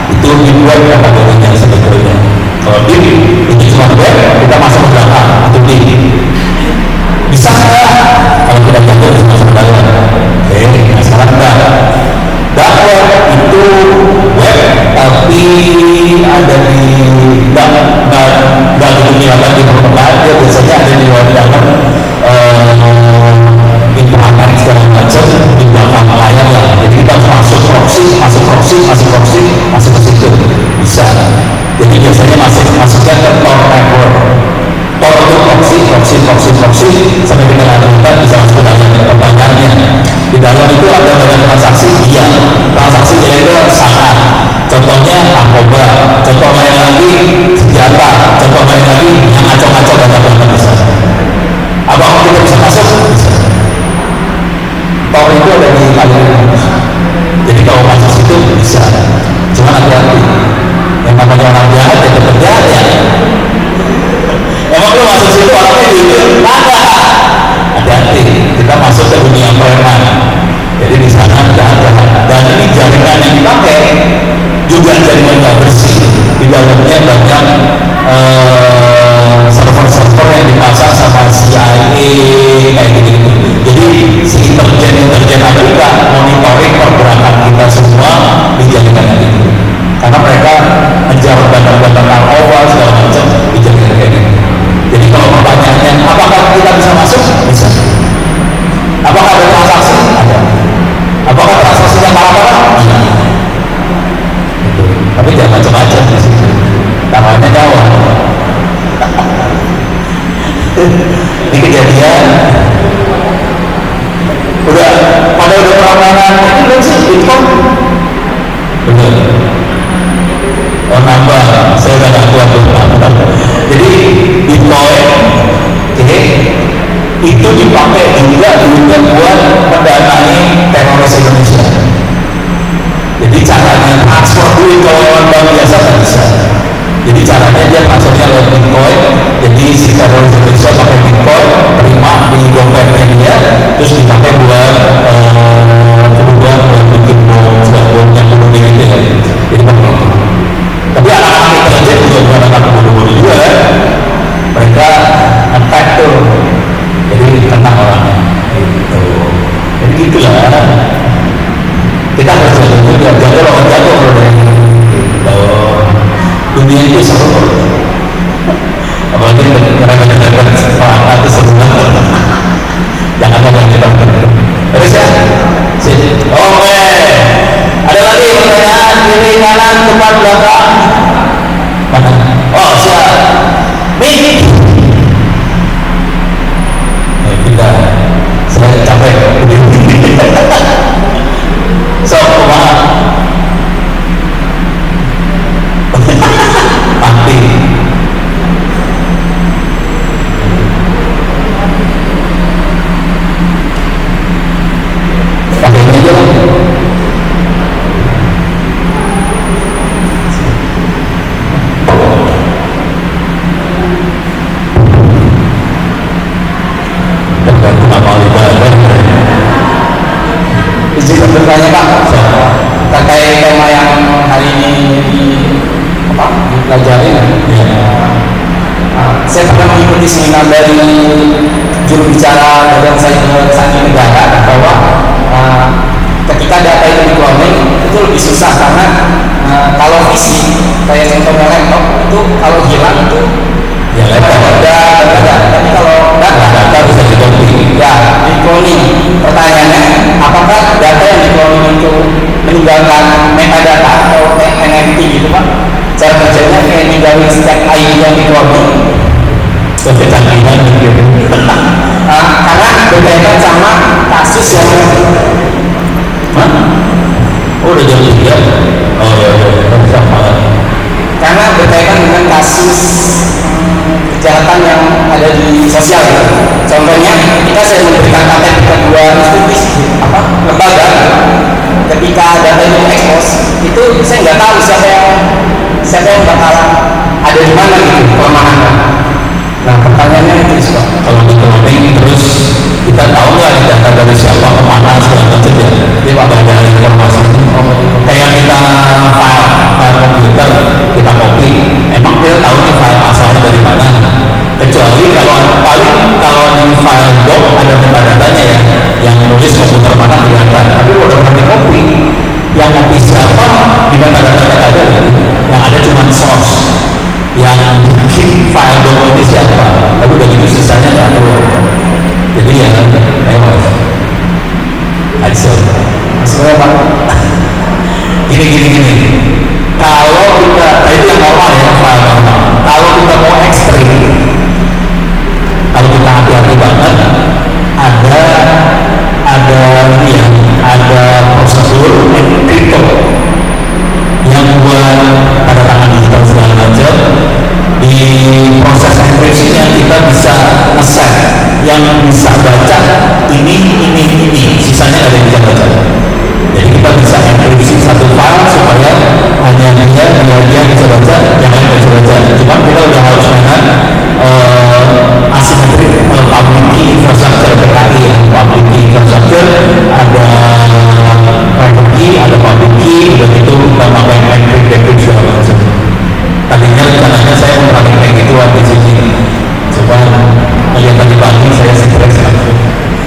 Itu deep web kategorinya sebetulnya. Kalau deep itu cuma web, kita masuk ke belakang. Itu deep. Bisa nggak? Kalau kita jatuh bisa masuk ke dalam. Oke, nah sekarang enggak. Dark web itu web, tapi ada di nggak di dunia di permukaan, dia biasanya ada di luar dalam internet segala macam di belakang layar lah. Jadi kita masuk proxy ke situ bisa. Jadi biasanya masuknya ke Tor network. Tor itu proxy sampai dengan kita bisa masuk ke dalam pertanyaannya. Di dalam itu ada banyak transaksi, iya. Transaksi itu sangat. Contohnya narkoba, contoh lain lagi senjata, contoh lain lagi yang ngaco-ngaco dan apa-apa bisa. Abang kita bisa masuk? Bisa. Tor itu ada di kalian. Jadi kalau masuk situ bisa. Cuma hati-hati. Yang namanya orang jahat ya tetap jahat ya. Emang lu masuk situ orangnya gitu? Ada. Hati-hati. Kita masuk ke dunia preman. Jadi di sana jahat-jahat. Dan ini jaringan yang dipakai juga jaringan nggak bersih. Di dalamnya banyak server-server yang dipasang sama CIA kayak gitu. Jadi si intelijen Amerika monitoring pergerakan kita semua di jaringan itu. Karena mereka ngejar bandar-bandar narkoba segala macam di jaringan kayak gitu. Jadi kalau pertanyaannya apakah kita bisa masuk? Bisa. Apakah ada transaksi? Ada. Apakah transaksinya parah-parah? Iya. Tapi jangan macam-macam di situ. Namanya nyawa. Ini kejadian udah perang-perangan itu belum sih Bitcoin? Betul. Oh nambah, saya udah gak kuat tuh. Jadi Bitcoin itu dipakai juga buat mendanai teroris Indonesia. Jadi caranya transfer duit ke lewat bank biasa tak bisa. Jadi caranya dia transfernya lewat Bitcoin. Jadi si teroris Indonesia pakai Bitcoin, terima di dompetnya dia, terus dipakai buat bikin bom yang bunuh diri itu ya. Jadi pakai itu. Tapi anak-anak intelijen juga bukan anak bunuh juga ya. Mereka attack tuh. Jadi tentang orangnya. Gitu. Jadi gitulah. Kita harus jaga lawan jatuh dunia itu seru. Apalagi mereka semangat itu seru banget. Jangan ngomong kita. Terus ya. Oke. Ada lagi pertanyaan kiri kanan depan belakang. Mana? Oh siap. Nih. Kita. Saya capek. So, kumaha? Mati. Pakai ini aja. Izin bertanya Pak terkait tema yang hari ini dipelajari ya. Saya pernah mengikuti seminar dari juru bicara Badan Sandi Negara bahwa ketika data itu di-cloning itu lebih susah karena kalau fisik kayak contohnya laptop itu kalau hilang itu ya laptop ada, tapi kalau data bisa di-cloning. Ya, di-cloning. Pertanyaannya, apakah data yang di-cloning itu meninggalkan metadata atau NFT gitu Pak? Cara kerjanya kayak ninggalin stack ID yang di-cloning. Kecanggihan gitu. Karena berkaitan sama kasus yang udah jam 3. Oh ya, sama. Karena berkaitan dengan kasus kejahatan yang ada di sosial gitu. Contohnya ketika saya memberikan patent ke dua institusi lembaga, ketika data itu ekspos, itu saya nggak tahu siapa yang bakal ada di mana gitu kelemahannya. Nah pertanyaannya itu Pak, Kalau di cloning terus kita tahu nggak di data dari siapa kemana segala macam ya. Dia pak ada informasi. Kayak kita file komputer kita copy, emang kita tahu nih file asalnya dari mana. Kecuali kalau di file doc ada metadata-nya ya, yang nulis komputer mana kelihatan. Tapi kalau udah di copy, yang copy siapa di metadata ada, yang ada cuma source. Yang bikin file doc ini siapa, tapi udah gitu sisanya nggak tahu. Jadi ya, ayo sebenarnya Pak, gini. Kalau kita, itu yang normal ya, file normal. Kalau kita mau ekstrim, kalau kita hati-hati banget, ada prosedur enkripto yang buat pada tangan digital segala macam. Di proses enkripsinya kita bisa nge-set yang bisa baca ini, sisanya ada yang bisa baca. Jadi kita bisa enkripsi satu file supaya hanya dia bisa baca, yang lain bisa baca. Cuma kita udah harus dengan asimetrik public key infrastructure PKI ya. Public key infrastructure ada private key, ada public key, dan itu kita pakai encrypt segala macam. Tadinya rencananya saya mau kayak gitu di sini, coba melihat tadi pagi saya stres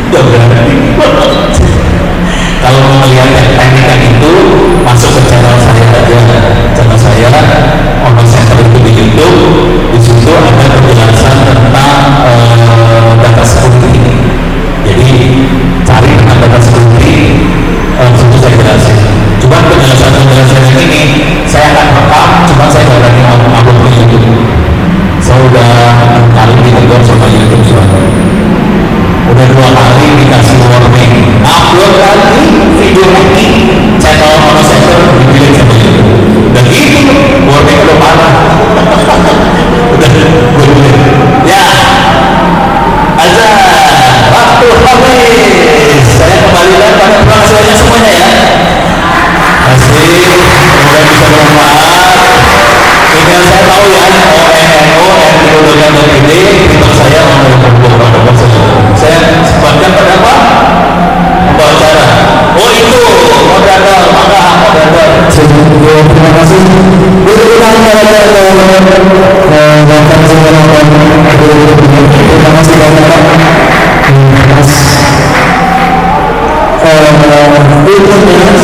udah berani. Kalau mau melihat teknik itu masuk ke channel saya aja, channel saya Ono Center itu di YouTube. Di situ ada penjelasan tentang data security. Jadi cari tentang data security, situ saya jelasin. Cuma penjelasan ini saya akan rekam, cuma saya nggak berani upload ke YouTube. Saya udah kali ditegur sama YouTube soalnya. Udah 2 kali dikasih warning, upload lagi video ini channel Ono Center dipilih sama YouTube. Dan itu warning udah parah. Udah boleh. Ya, aja waktu habis. Saya kembalikan pada penghasilannya semuanya ya. Asik, semoga bisa bermanfaat. Email saya tahu ya, ono@ndo.id. Twitter saya saya sebutkan pada apa? Membawa acara. Oh itu, moderator, maka moderator. Terima kasih. Terima kasih banyak Pak.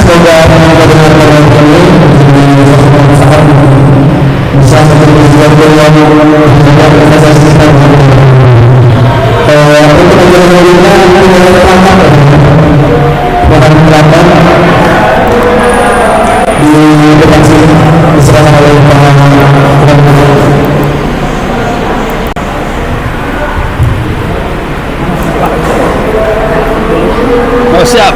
Semoga penonton ini bisa menjadi sesuatu yang investasi kita. Untuk menjalannya bukan kelihatan di depan sini diserahkan oleh Oh siap.